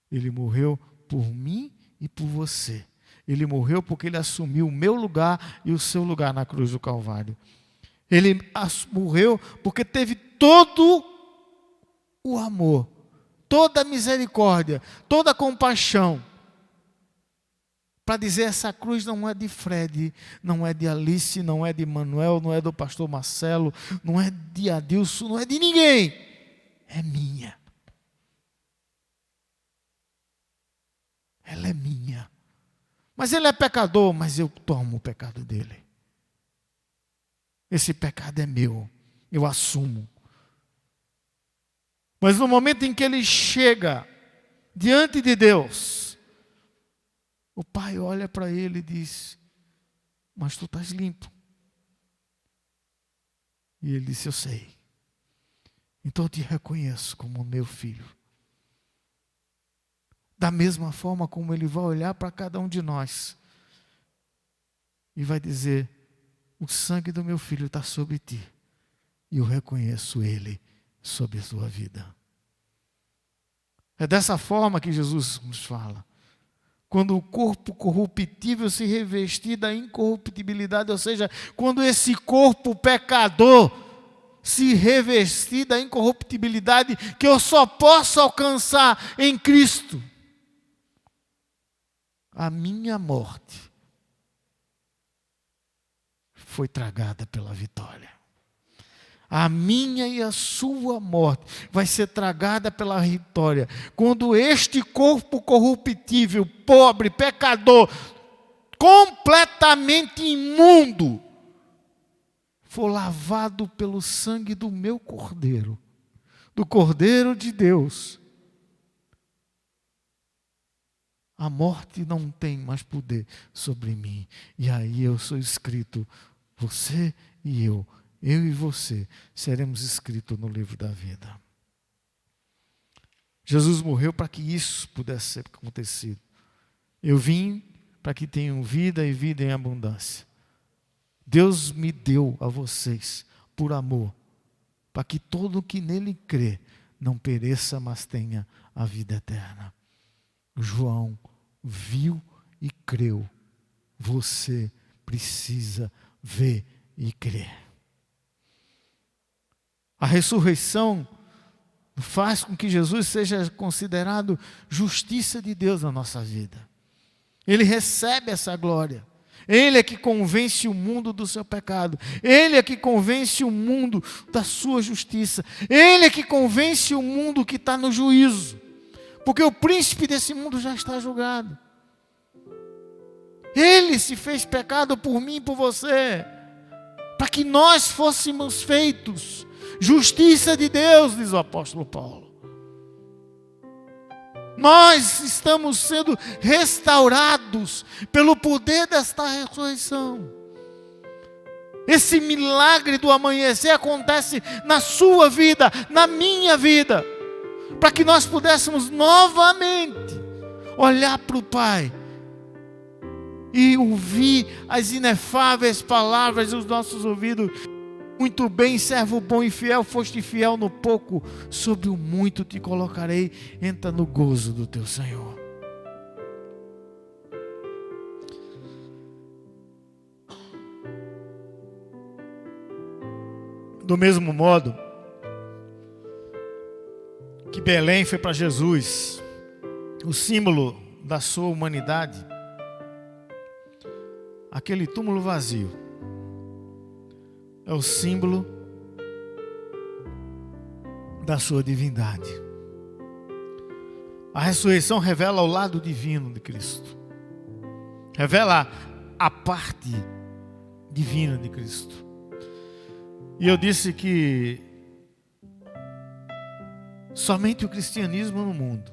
B: Ele morreu por mim e por você. Ele morreu porque Ele assumiu o meu lugar e o seu lugar na cruz do Calvário. Ele morreu porque teve todo o amor, toda a misericórdia, toda a compaixão, para dizer: essa cruz não é de Fred, não é de Alice, não é de Manuel, não é do pastor Marcelo, não é de Adilson, não é de ninguém, é minha. Ela é minha. Mas ele é pecador, mas eu tomo o pecado dele. Esse pecado é meu, eu assumo. Mas no momento em que ele chega diante de Deus, o Pai olha para ele e diz: mas tu estás limpo. E ele disse: eu sei. Então eu te reconheço como meu filho. Da mesma forma como Ele vai olhar para cada um de nós e vai dizer: o sangue do meu filho está sobre ti, e eu reconheço Ele sobre a sua vida. É dessa forma que Jesus nos fala. Quando o corpo corruptível se revestir da incorruptibilidade, ou seja, quando esse corpo pecador se revestir da incorruptibilidade que eu só posso alcançar em Cristo, a minha morte foi tragada pela vitória. A minha e a sua morte vai ser tragada pela vitória. Quando este corpo corruptível, pobre, pecador, completamente imundo, for lavado pelo sangue do meu Cordeiro, do Cordeiro de Deus, a morte não tem mais poder sobre mim. E aí eu sou escrito, você e eu e você, seremos escritos no livro da vida. Jesus morreu para que isso pudesse ser acontecido. Eu vim para que tenham vida e vida em abundância. Deus me deu a vocês por amor, para que todo o que nele crê não pereça, mas tenha a vida eterna. João viu e creu. Você precisa ver e crer. A ressurreição faz com que Jesus seja considerado justiça de Deus na nossa vida. Ele recebe essa glória. Ele é que convence o mundo do seu pecado. Ele é que convence o mundo da sua justiça. Ele é que convence o mundo que está no juízo. Porque o príncipe desse mundo já está julgado. Ele se fez pecado por mim e por você, para que nós fôssemos feitos justiça de Deus, diz o apóstolo Paulo. Nós estamos sendo restaurados pelo poder desta ressurreição. Esse milagre do amanhecer acontece na sua vida, na minha vida, para que nós pudéssemos novamente olhar para o Pai e ouvir as inefáveis palavras dos nossos ouvidos. Muito bem, servo bom e fiel, foste fiel no pouco, sobre o muito te colocarei, entra no gozo do teu Senhor. Do mesmo modo que Belém foi para Jesus o símbolo da sua humanidade, aquele túmulo vazio é o símbolo da sua divindade. A ressurreição revela o lado divino de Cristo, revela a parte divina de Cristo. E eu disse que somente o cristianismo no mundo,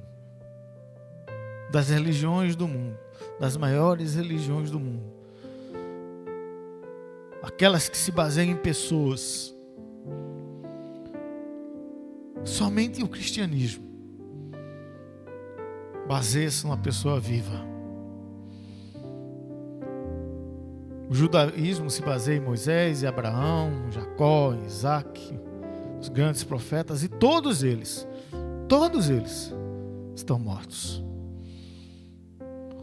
B: das religiões do mundo, das maiores religiões do mundo, aquelas que se baseiam em pessoas, somente o cristianismo baseia-se numa pessoa viva. O judaísmo se baseia em Moisés e Abraão, Jacó, Isaac, os grandes profetas, e todos eles estão mortos.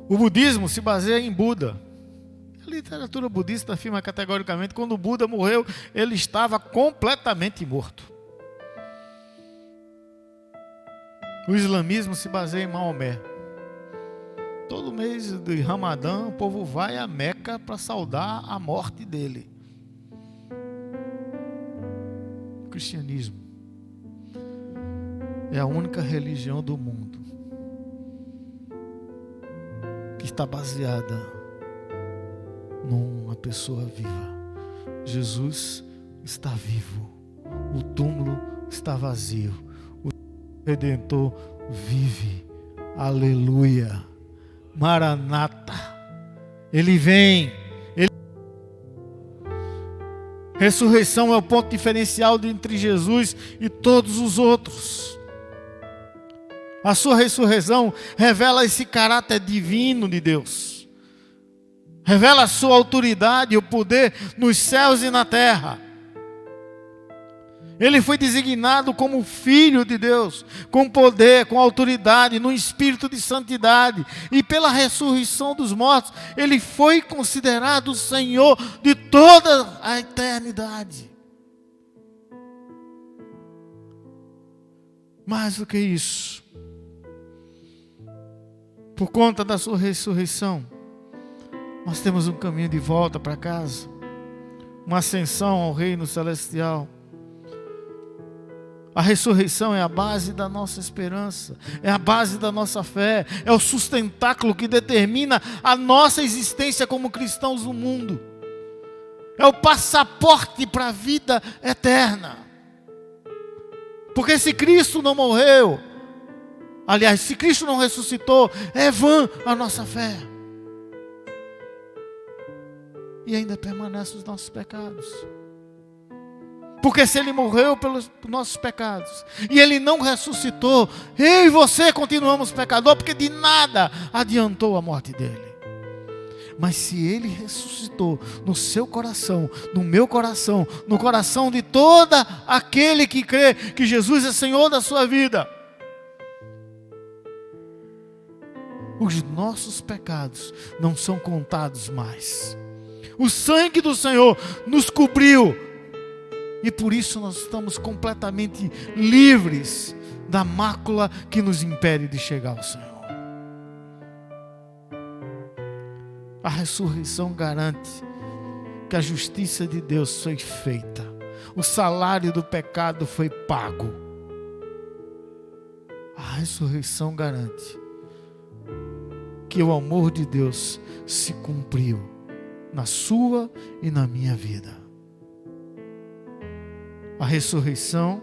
B: O budismo se baseia em Buda. A literatura budista afirma categoricamente que quando o Buda morreu, ele estava completamente morto. O islamismo se baseia em Maomé. Todo mês de Ramadã, o povo vai a Meca para saudar a morte dele. O cristianismo é a única religião do mundo que está baseada numa pessoa viva. Jesus está vivo. O túmulo está vazio. O Redentor vive. Aleluia. Maranata. Ele vem. Ressurreição é o ponto diferencial entre Jesus e todos os outros. A sua ressurreição revela esse caráter divino de Deus. Revela a sua autoridade e o poder nos céus e na terra. Ele foi designado como Filho de Deus, com poder, com autoridade, no espírito de santidade. E pela ressurreição dos mortos, Ele foi considerado o Senhor de toda a eternidade. Mais do que isso, por conta da sua ressurreição, nós temos um caminho de volta para casa, uma ascensão ao reino celestial. A ressurreição é a base da nossa esperança, é a base da nossa fé, é o sustentáculo que determina a nossa existência como cristãos no mundo. É o passaporte para a vida eterna. Porque se Cristo não morreu, aliás, se Cristo não ressuscitou, é vã a nossa fé. E ainda permanecem os nossos pecados. Porque se Ele morreu pelos nossos pecados e Ele não ressuscitou, eu e você continuamos pecador, porque de nada adiantou a morte dEle. Mas se Ele ressuscitou no seu coração, no meu coração, no coração de todo aquele que crê que Jesus é Senhor da sua vida, os nossos pecados não são contados mais. O sangue do Senhor nos cobriu. E por isso nós estamos completamente livres da mácula que nos impede de chegar ao Senhor. A ressurreição garante que a justiça de Deus foi feita. O salário do pecado foi pago. A ressurreição garante que o amor de Deus se cumpriu na sua e na minha vida. A ressurreição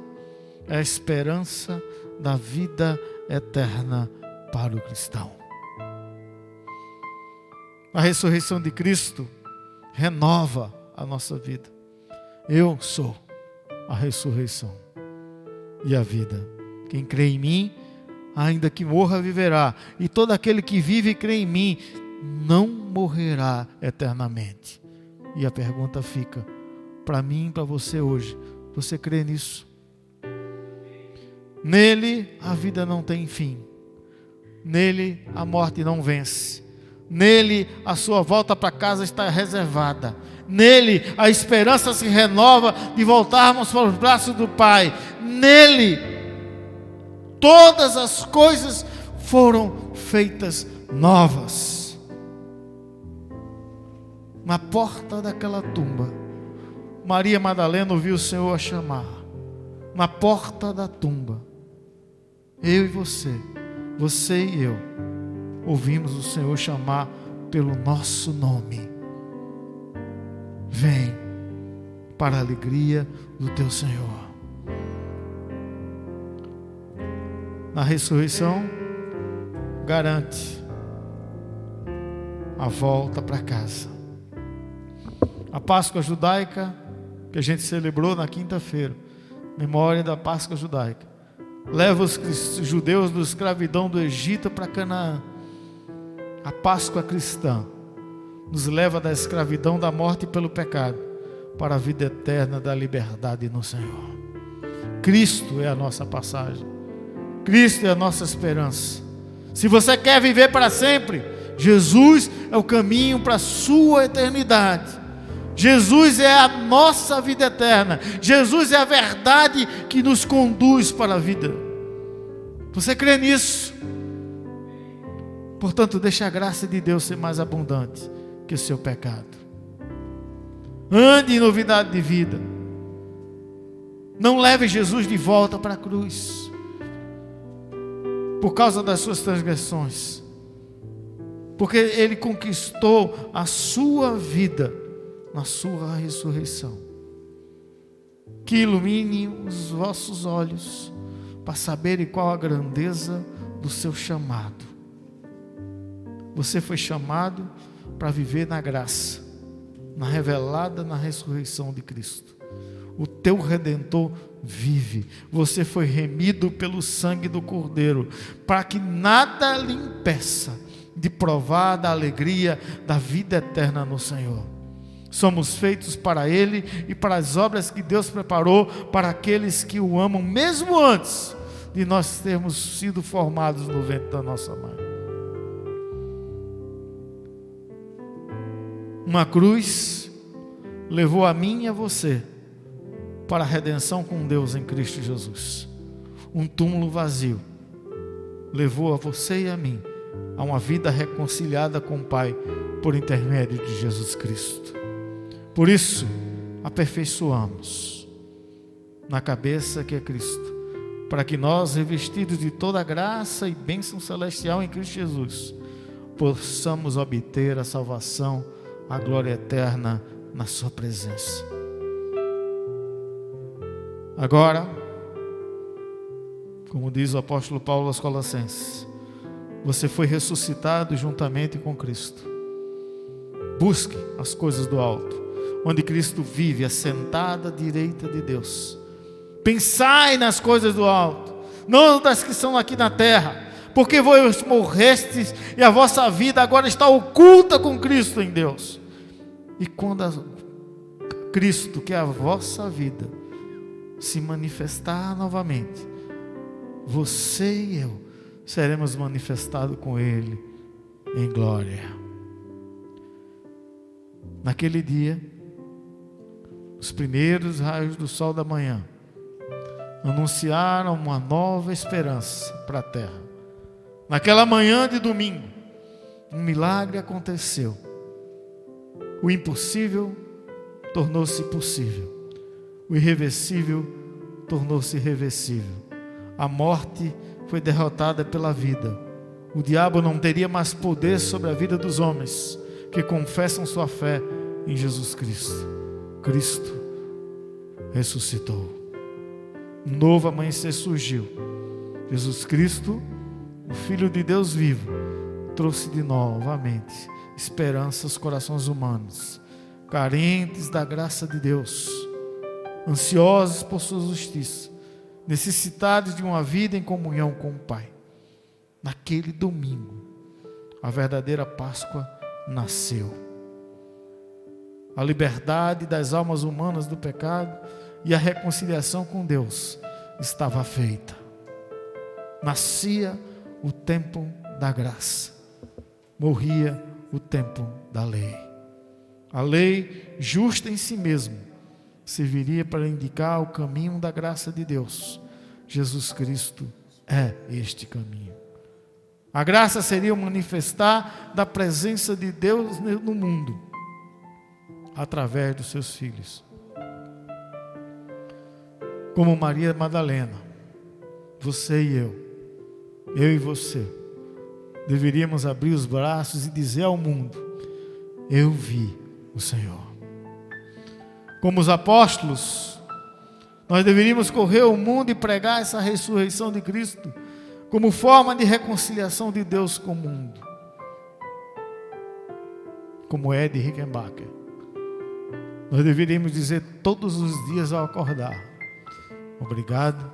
B: é a esperança da vida eterna para o cristão. A ressurreição de Cristo renova a nossa vida. Eu sou a ressurreição e a vida. Quem crê em mim, ainda que morra, viverá. E todo aquele que vive e crê em mim, não morrerá eternamente. E a pergunta fica, para mim e para você hoje, você crê nisso? Nele a vida não tem fim. Nele a morte não vence. Nele a sua volta para casa está reservada. Nele a esperança se renova de voltarmos para os braços do Pai. Nele todas as coisas foram feitas novas. Na porta daquela tumba, Maria Madalena ouviu o Senhor a chamar. Na porta da tumba, eu e você e eu, ouvimos o Senhor chamar pelo nosso nome. Vem para a alegria do teu Senhor. Na ressurreição, garante a volta para casa. A Páscoa judaica, que a gente celebrou na quinta-feira, memória da Páscoa judaica, leva os judeus da escravidão do Egito para Canaã. A Páscoa cristã nos leva da escravidão da morte pelo pecado para a vida eterna da liberdade no Senhor. Cristo é a nossa passagem. Cristo é a nossa esperança. Se você quer viver para sempre, Jesus é o caminho para a sua eternidade. Jesus é a nossa vida eterna. Jesus é a verdade que nos conduz para a vida. Você crê nisso? Portanto, deixe a graça de Deus ser mais abundante que o seu pecado. Ande em novidade de vida. Não leve Jesus de volta para a cruz por causa das suas transgressões, porque Ele conquistou a sua vida na sua ressurreição. Que ilumine os vossos olhos para saberem qual a grandeza do seu chamado. Você foi chamado para viver na graça, revelada na ressurreição de Cristo. O teu Redentor vive. Você foi remido pelo sangue do Cordeiro, para que nada lhe impeça de provar da alegria da vida eterna no Senhor. Somos feitos para Ele e para as obras que Deus preparou para aqueles que o amam, mesmo antes de nós termos sido formados no ventre da nossa mãe. Uma cruz levou a mim e a você para a redenção com Deus em Cristo Jesus. Um túmulo vazio levou a você e a mim a uma vida reconciliada com o Pai por intermédio de Jesus Cristo. Por isso, aperfeiçoamos na cabeça que é Cristo, para que nós, revestidos de toda a graça e bênção celestial em Cristo Jesus, possamos obter a salvação, a glória eterna na sua presença. Agora, como diz o apóstolo Paulo aos Colossenses, você foi ressuscitado juntamente com Cristo. Busque as coisas do alto, onde Cristo vive, assentado à direita de Deus. Pensai nas coisas do alto, não das que são aqui na terra, porque vós morrestes e a vossa vida agora está oculta com Cristo em Deus. E quando Cristo, que é a vossa vida, se manifestar novamente, você e eu seremos manifestados com Ele em glória. Naquele dia, os primeiros raios do sol da manhã anunciaram uma nova esperança para a terra. Naquela manhã de domingo, um milagre aconteceu. O impossível tornou-se possível. O irreversível tornou-se reversível. A morte foi derrotada pela vida. O diabo não teria mais poder sobre a vida dos homens que confessam sua fé em Jesus Cristo. Cristo ressuscitou. Um novo amanhecer surgiu. Jesus Cristo, o Filho de Deus vivo, trouxe de novamente esperança aos corações humanos, carentes da graça de Deus, ansiosos por sua justiça, necessitados de uma vida em comunhão com o Pai. Naquele domingo, a verdadeira Páscoa nasceu. A liberdade das almas humanas do pecado e a reconciliação com Deus estava feita. Nascia o tempo da graça, morria o tempo da lei. A lei, justa em si mesma, serviria para indicar o caminho da graça de Deus. Jesus Cristo é este caminho. A graça seria o manifestar da presença de Deus no mundo, através dos seus filhos. Como Maria Madalena, você e eu e você, deveríamos abrir os braços e dizer ao mundo: eu vi o Senhor. Como os apóstolos, nós deveríamos correr o mundo e pregar essa ressurreição de Cristo como forma de reconciliação de Deus com o mundo. Como Ed Rickenbacker, nós deveríamos dizer todos os dias ao acordar: obrigado,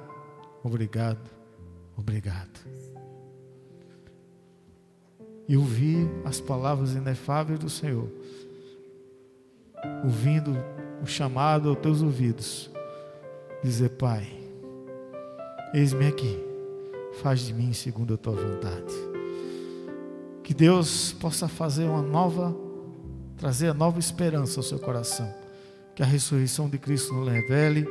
B: obrigado, obrigado. E ouvir as palavras inefáveis do Senhor, ouvindo o chamado aos teus ouvidos, dizer: Pai, eis-me aqui, faz de mim segundo a tua vontade. Que Deus possa fazer trazer a nova esperança ao seu coração, que a ressurreição de Cristo nos revele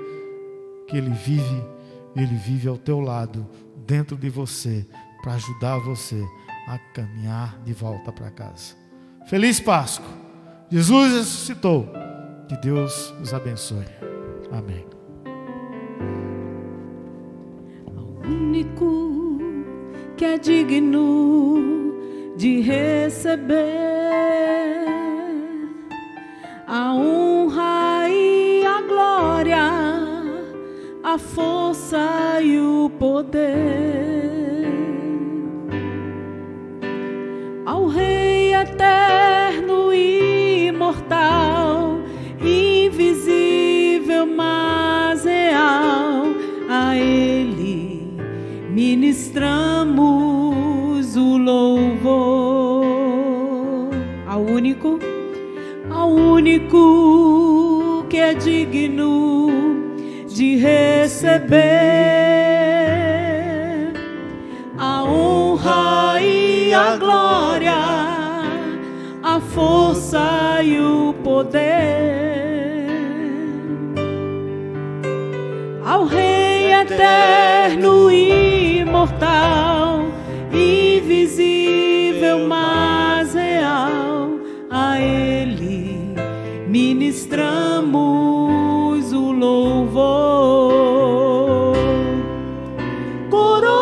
B: que Ele vive ao teu lado, dentro de você, para ajudar você a caminhar de volta para casa. Feliz Páscoa! Jesus ressuscitou. Que Deus os abençoe. Amém.
C: Ao único que é digno de receber a honra e a glória, a força e o poder, ao Rei eterno e imortal, invisível mas real, a Ele ministramos o louvor. Ao único que é digno de receber a honra e a glória, a força e o poder, ao Rei eterno e imortal, invisível mas real, a Ele ministramos o louvor. Coroamos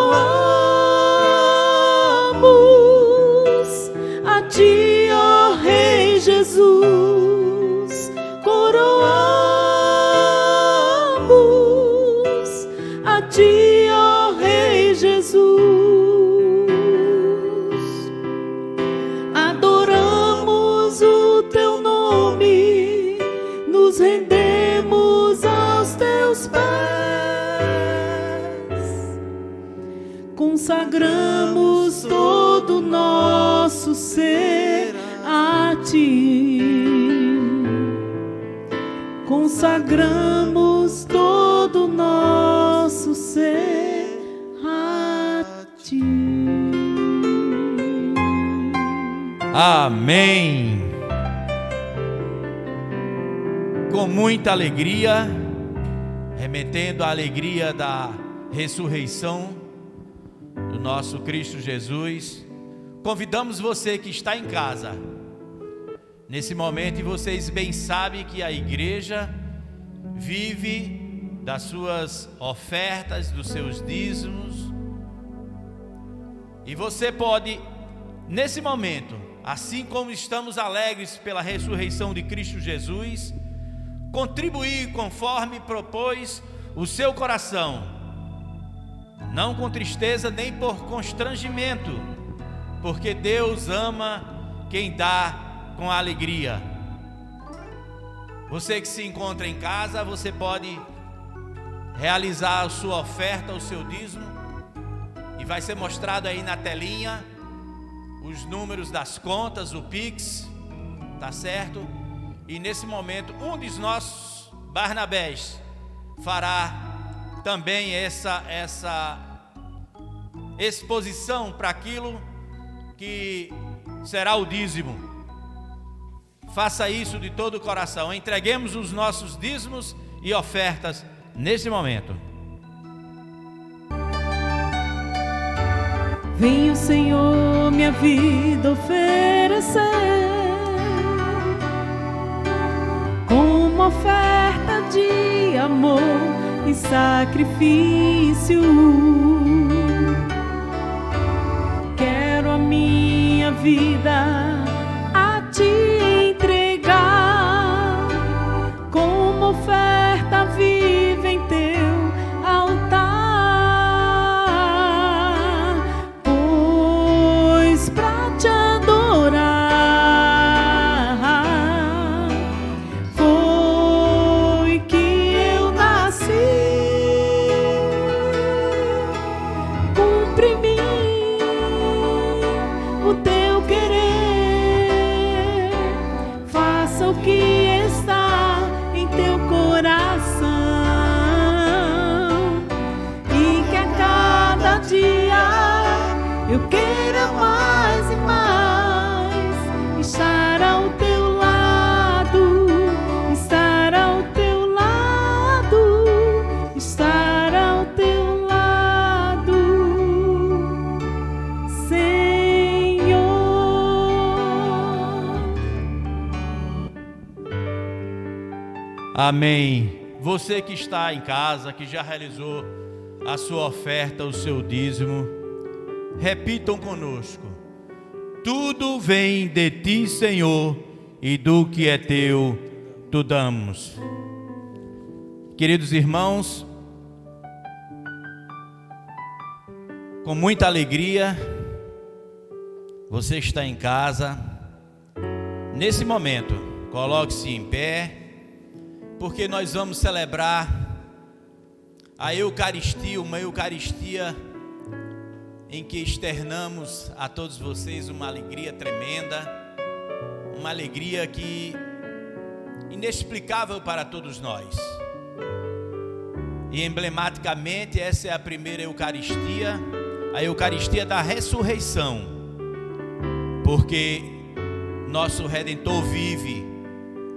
C: a Ti, ó Rei Jesus, coroamos a Ti, ó Rei Jesus, adoramos o Teu nome, nos rendemos aos Teus pés, consagramos todo o nosso ser a Ti, consagramos todo o nosso ser a Ti.
A: Amém. Com muita alegria, remetendo à alegria da ressurreição do nosso Cristo Jesus, convidamos você que está em casa, nesse momento, e vocês bem sabem que a igreja vive das suas ofertas, dos seus dízimos, e você pode, nesse momento, assim como estamos alegres pela ressurreição de Cristo Jesus, contribuir conforme propôs o seu coração, não com tristeza nem por constrangimento, porque Deus ama quem dá com alegria. Você que se encontra em casa, você pode realizar a sua oferta, o seu dízimo, e vai ser mostrado aí na telinha os números das contas, o Pix, tá certo? E nesse momento, um dos nossos Barnabés fará também essa exposição para aquilo que será o dízimo. Faça isso de todo o coração. Entreguemos os nossos dízimos e ofertas nesse momento.
C: Vem o Senhor minha vida oferecer como oferta de amor e sacrifício. Quero a minha vida a te entregar como oferta viva em teu altar. Eu quero mais e mais estar ao teu lado, estar ao teu lado, estar ao teu lado, Senhor.
A: Amém. Você que está em casa, que já realizou a sua oferta, o seu dízimo, repitam conosco: tudo vem de ti, Senhor, e do que é teu, tu damos. Queridos irmãos, com muita alegria, você está em casa. Nesse momento, coloque-se em pé, porque nós vamos celebrar a Eucaristia, uma Eucaristia em que externamos a todos vocês uma alegria tremenda, uma alegria que inexplicável para todos nós. E emblematicamente essa é a primeira Eucaristia, a Eucaristia da ressurreição, porque nosso Redentor vive,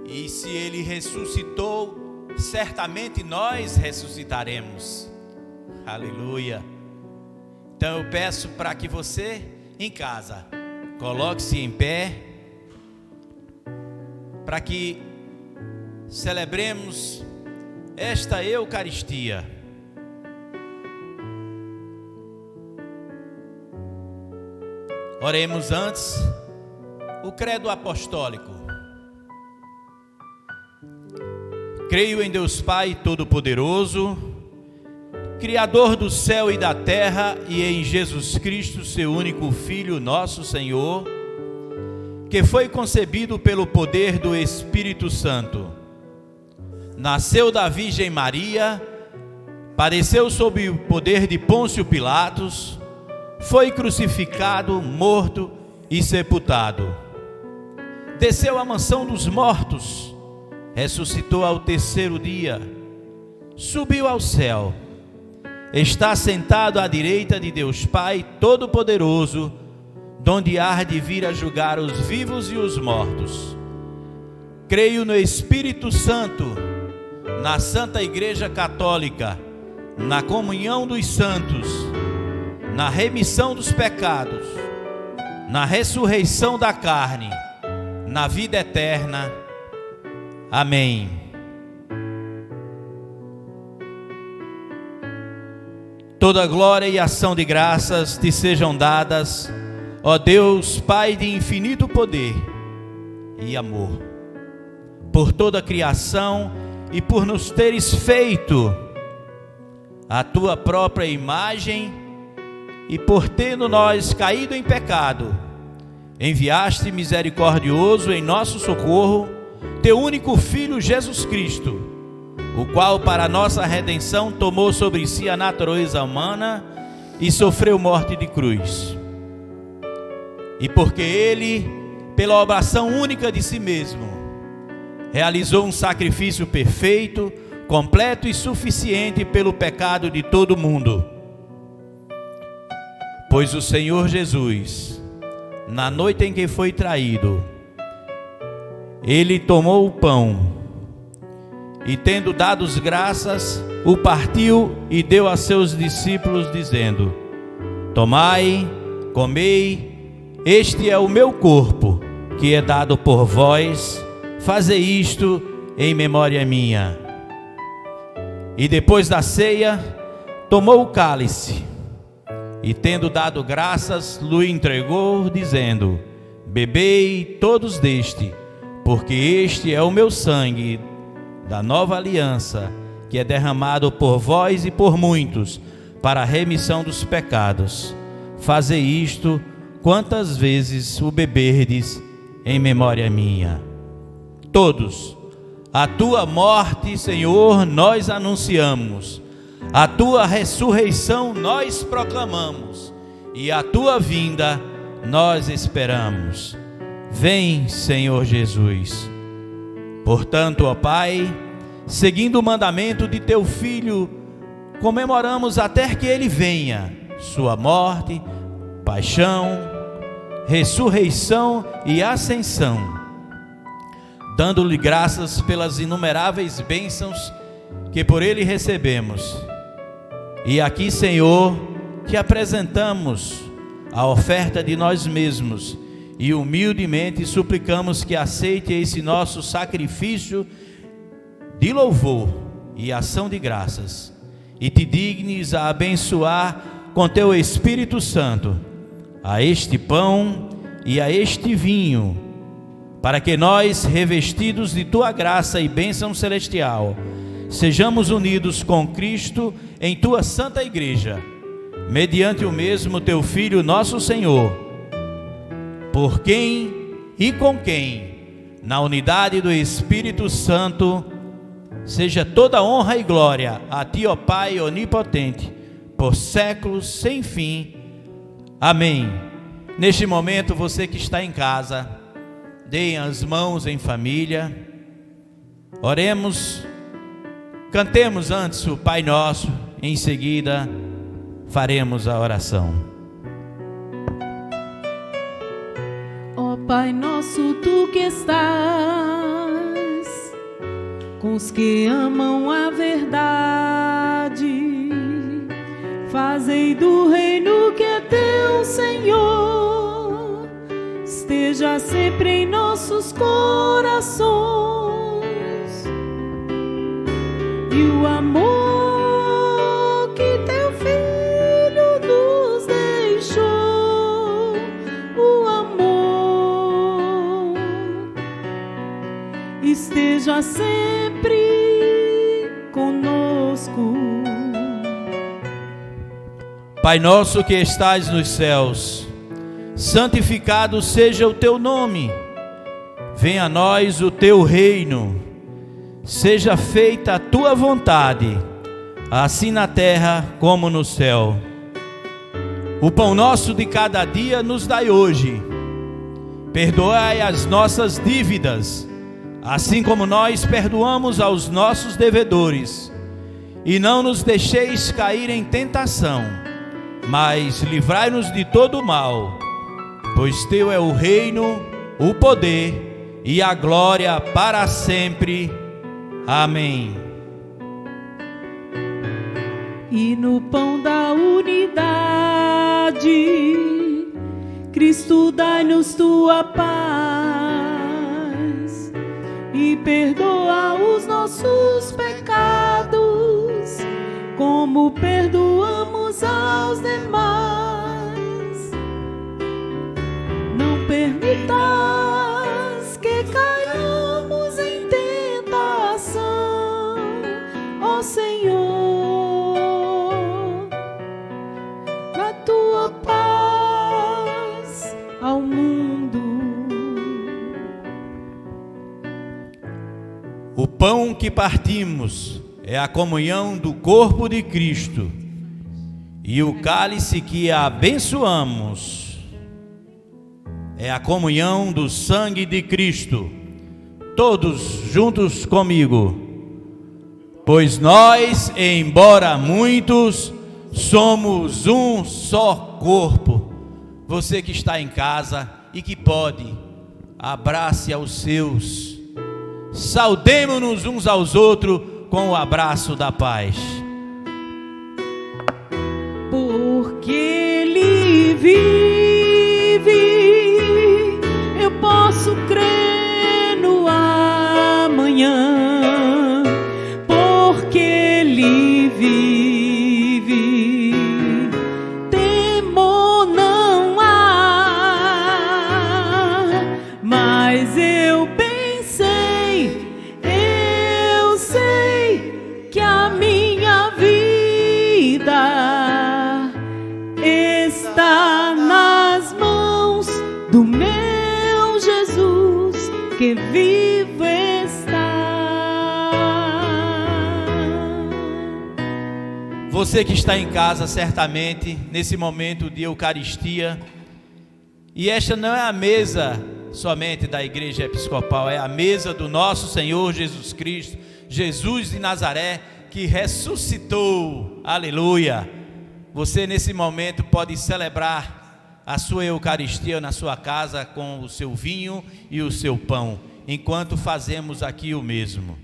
A: e se Ele ressuscitou, certamente nós ressuscitaremos. Aleluia. Então eu peço para que você em casa coloque-se em pé, para que celebremos esta Eucaristia. Oremos antes o credo apostólico. Creio em Deus Pai Todo-Poderoso, Criador do céu e da terra, e em Jesus Cristo, seu único Filho, nosso Senhor, que foi concebido pelo poder do Espírito Santo. Nasceu da Virgem Maria, padeceu sob o poder de Pôncio Pilatos, foi crucificado, morto e sepultado. Desceu à mansão dos mortos, ressuscitou ao terceiro dia, subiu ao céu, está sentado à direita de Deus Pai Todo-Poderoso, donde há de vir a julgar os vivos e os mortos. Creio no Espírito Santo, na Santa Igreja Católica, na comunhão dos santos, na remissão dos pecados, na ressurreição da carne, na vida eterna. Amém. Toda glória e ação de graças te sejam dadas, ó Deus, Pai de infinito poder e amor, por toda a criação e por nos teres feito a tua própria imagem, e por tendo nós caído em pecado, enviaste misericordioso em nosso socorro teu único Filho Jesus Cristo, o qual para nossa redenção tomou sobre si a natureza humana e sofreu morte de cruz. e porque Ele, pela obração única de si mesmo, realizou um sacrifício perfeito, completo e suficiente pelo pecado de todo mundo. Pois o Senhor Jesus, na noite em que foi traído, Ele tomou o pão e, tendo dado graças, o partiu e deu a seus discípulos, dizendo: tomai, comei, este é o meu corpo, que é dado por vós, fazei isto em memória minha. E depois da ceia, tomou o cálice, e tendo dado graças, lhe entregou, dizendo: bebei todos deste, porque este é o meu sangue da nova aliança, que é derramado por vós e por muitos, para a remissão dos pecados. Fazei isto quantas vezes o beberdes em memória minha. Todos, a tua morte, Senhor, nós anunciamos, a tua ressurreição nós proclamamos, e a tua vinda nós esperamos. Vem, Senhor Jesus. Portanto, ó Pai, seguindo o mandamento de teu Filho, comemoramos até que Ele venha, sua morte, paixão, ressurreição e ascensão, dando-lhe graças pelas inumeráveis bênçãos que por Ele recebemos. E aqui, Senhor, te apresentamos a oferta de nós mesmos e humildemente suplicamos que aceite esse nosso sacrifício de louvor e ação de graças, e te dignes a abençoar com teu Espírito Santo a este pão e a este vinho, para que nós, revestidos de tua graça e bênção celestial, sejamos unidos com Cristo em tua santa igreja, mediante o mesmo teu Filho nosso Senhor, por quem e com quem, na unidade do Espírito Santo, seja toda honra e glória a ti, ó Pai onipotente, por séculos sem fim. Amém. Neste momento, você que está em casa, deem as mãos em família, oremos, cantemos antes o Pai Nosso, em seguida faremos a oração.
C: Ó Pai nosso, tu que estás com os que amam a verdade, fazei do reino que é teu, Senhor, esteja sempre em nossos corações, e o amor que teu Filho nos deixou, o amor esteja sempre conosco.
A: Pai nosso que estais nos céus, santificado seja o teu nome. Venha a nós o teu reino. Seja feita a tua vontade, assim na terra como no céu. O pão nosso de cada dia nos dai hoje. Perdoai as nossas dívidas, assim como nós perdoamos aos nossos devedores. E não nos deixeis cair em tentação, mas livrai-nos de todo o mal, pois teu é o reino, o poder e a glória para sempre. Amém.
C: E no pão da unidade, Cristo dai-nos tua paz e perdoa os nossos pecados, como perdoamos aos demais. Não permitas que caiamos em tentação, ó Senhor, na tua paz ao mundo.
A: O pão que partimos é a comunhão do corpo de Cristo, e o cálice que abençoamos é a comunhão do sangue de Cristo. Todos juntos comigo. Pois nós, embora muitos, somos um só corpo. Você que está em casa e que pode, abrace aos seus. Saudemo-nos uns aos outros com o abraço da paz.
C: Porque Ele vive, eu posso crer no amanhã. Porque Ele vive, temor não há. Mas eu bem sei, eu sei que a minha vida está nas mãos do meu Jesus, que vivo está.
A: Você que está em casa, certamente, nesse momento de Eucaristia, e esta não é a mesa somente da Igreja Episcopal, é a mesa do nosso Senhor Jesus Cristo, Jesus de Nazaré, que ressuscitou, aleluia. Você nesse momento pode celebrar a sua Eucaristia na sua casa com o seu vinho e o seu pão, enquanto fazemos aqui o mesmo.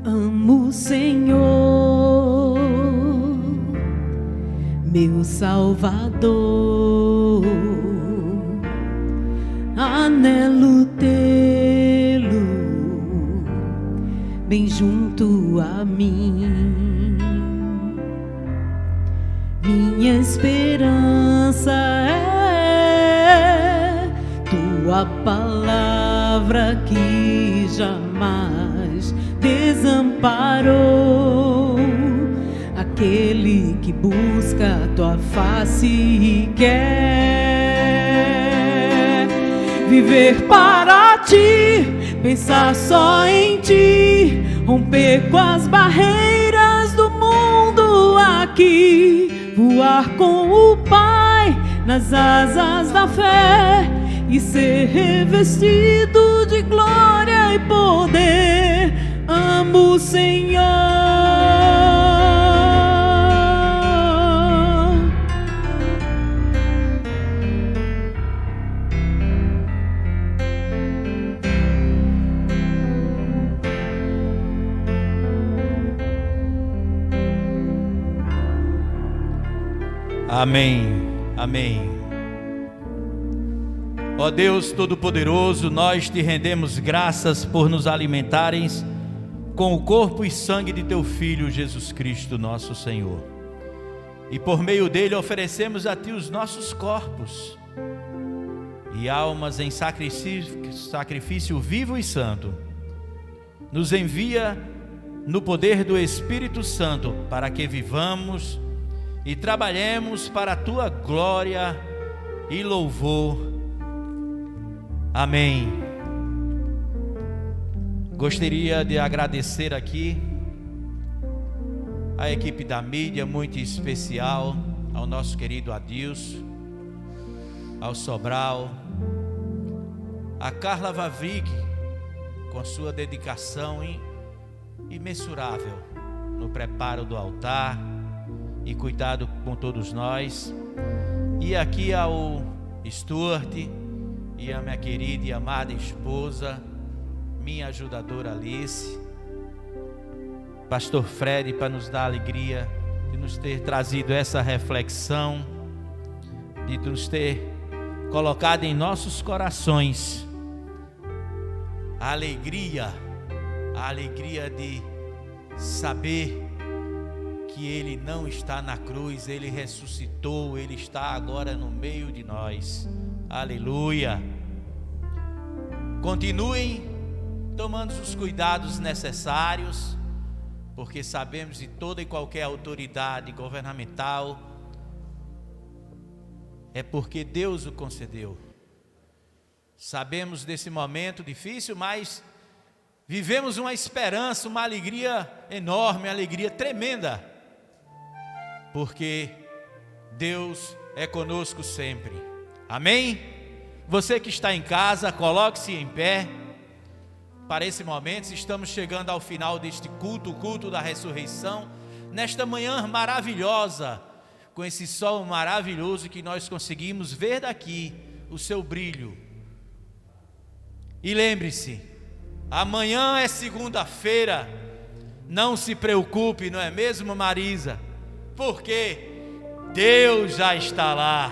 C: Amo o Senhor, meu Salvador, anelo tê-lo bem junto a mim. Minha esperança é tua palavra que jamais desamparou aquele que busca a tua face e quer viver para ti, pensar só em ti, romper com as barreiras do mundo aqui, voar com o Pai nas asas da fé e ser revestido de glória e poder. Amo o Senhor.
A: Amém, amém. Ó Deus Todo-Poderoso, nós te rendemos graças por nos alimentares com o corpo e sangue de teu Filho Jesus Cristo, nosso Senhor. E por meio dele oferecemos a ti os nossos corpos e almas em sacrifício vivo e santo. Nos envia no poder do Espírito Santo para que vivamos e trabalhemos para a tua glória e louvor. Amém. Gostaria de agradecer aqui a equipe da mídia, muito especial, ao nosso querido Adilson, ao Sobral, a Carla Vavig, com sua dedicação imensurável no preparo do altar e cuidado com todos nós, e aqui ao Stuart e a minha querida e amada esposa, minha ajudadora Alice, Pastor Fred, para nos dar a alegria de nos ter trazido essa reflexão, de nos ter colocado em nossos corações a alegria de saber que Ele não está na cruz, Ele ressuscitou, Ele está agora no meio de nós. Aleluia! Continuem tomando os cuidados necessários, porque sabemos de toda e qualquer autoridade governamental é porque Deus o concedeu. Sabemos desse momento difícil, mas vivemos uma esperança, uma alegria enorme, uma alegria tremenda, porque Deus é conosco sempre. Amém? Você que está em casa, coloque-se em pé. Para esse momento, estamos chegando ao final deste culto, o culto da ressurreição, nesta manhã maravilhosa, com esse sol maravilhoso que nós conseguimos ver daqui, o seu brilho. E lembre-se, amanhã é segunda-feira, não se preocupe, não é mesmo, Marisa? Porque Deus já está lá.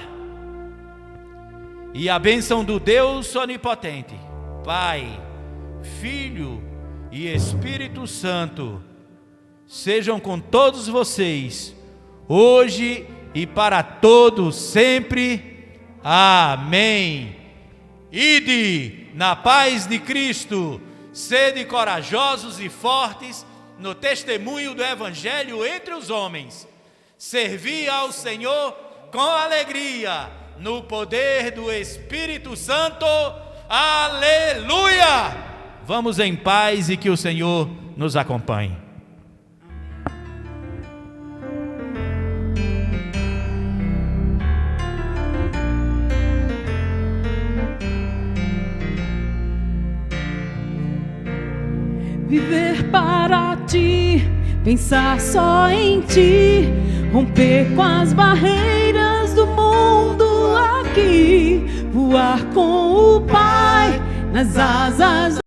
A: E a bênção do Deus onipotente, Pai, Filho e Espírito Santo, sejam com todos vocês, hoje e para todos sempre. Amém. Ide na paz de Cristo, sede corajosos e fortes no testemunho do Evangelho entre os homens. Servi ao Senhor com alegria, no poder do Espírito Santo. Aleluia! Vamos em paz e que o Senhor nos acompanhe.
C: Viver para ti, pensar só em ti, romper com as barreiras do mundo aqui, voar com o Pai nas asas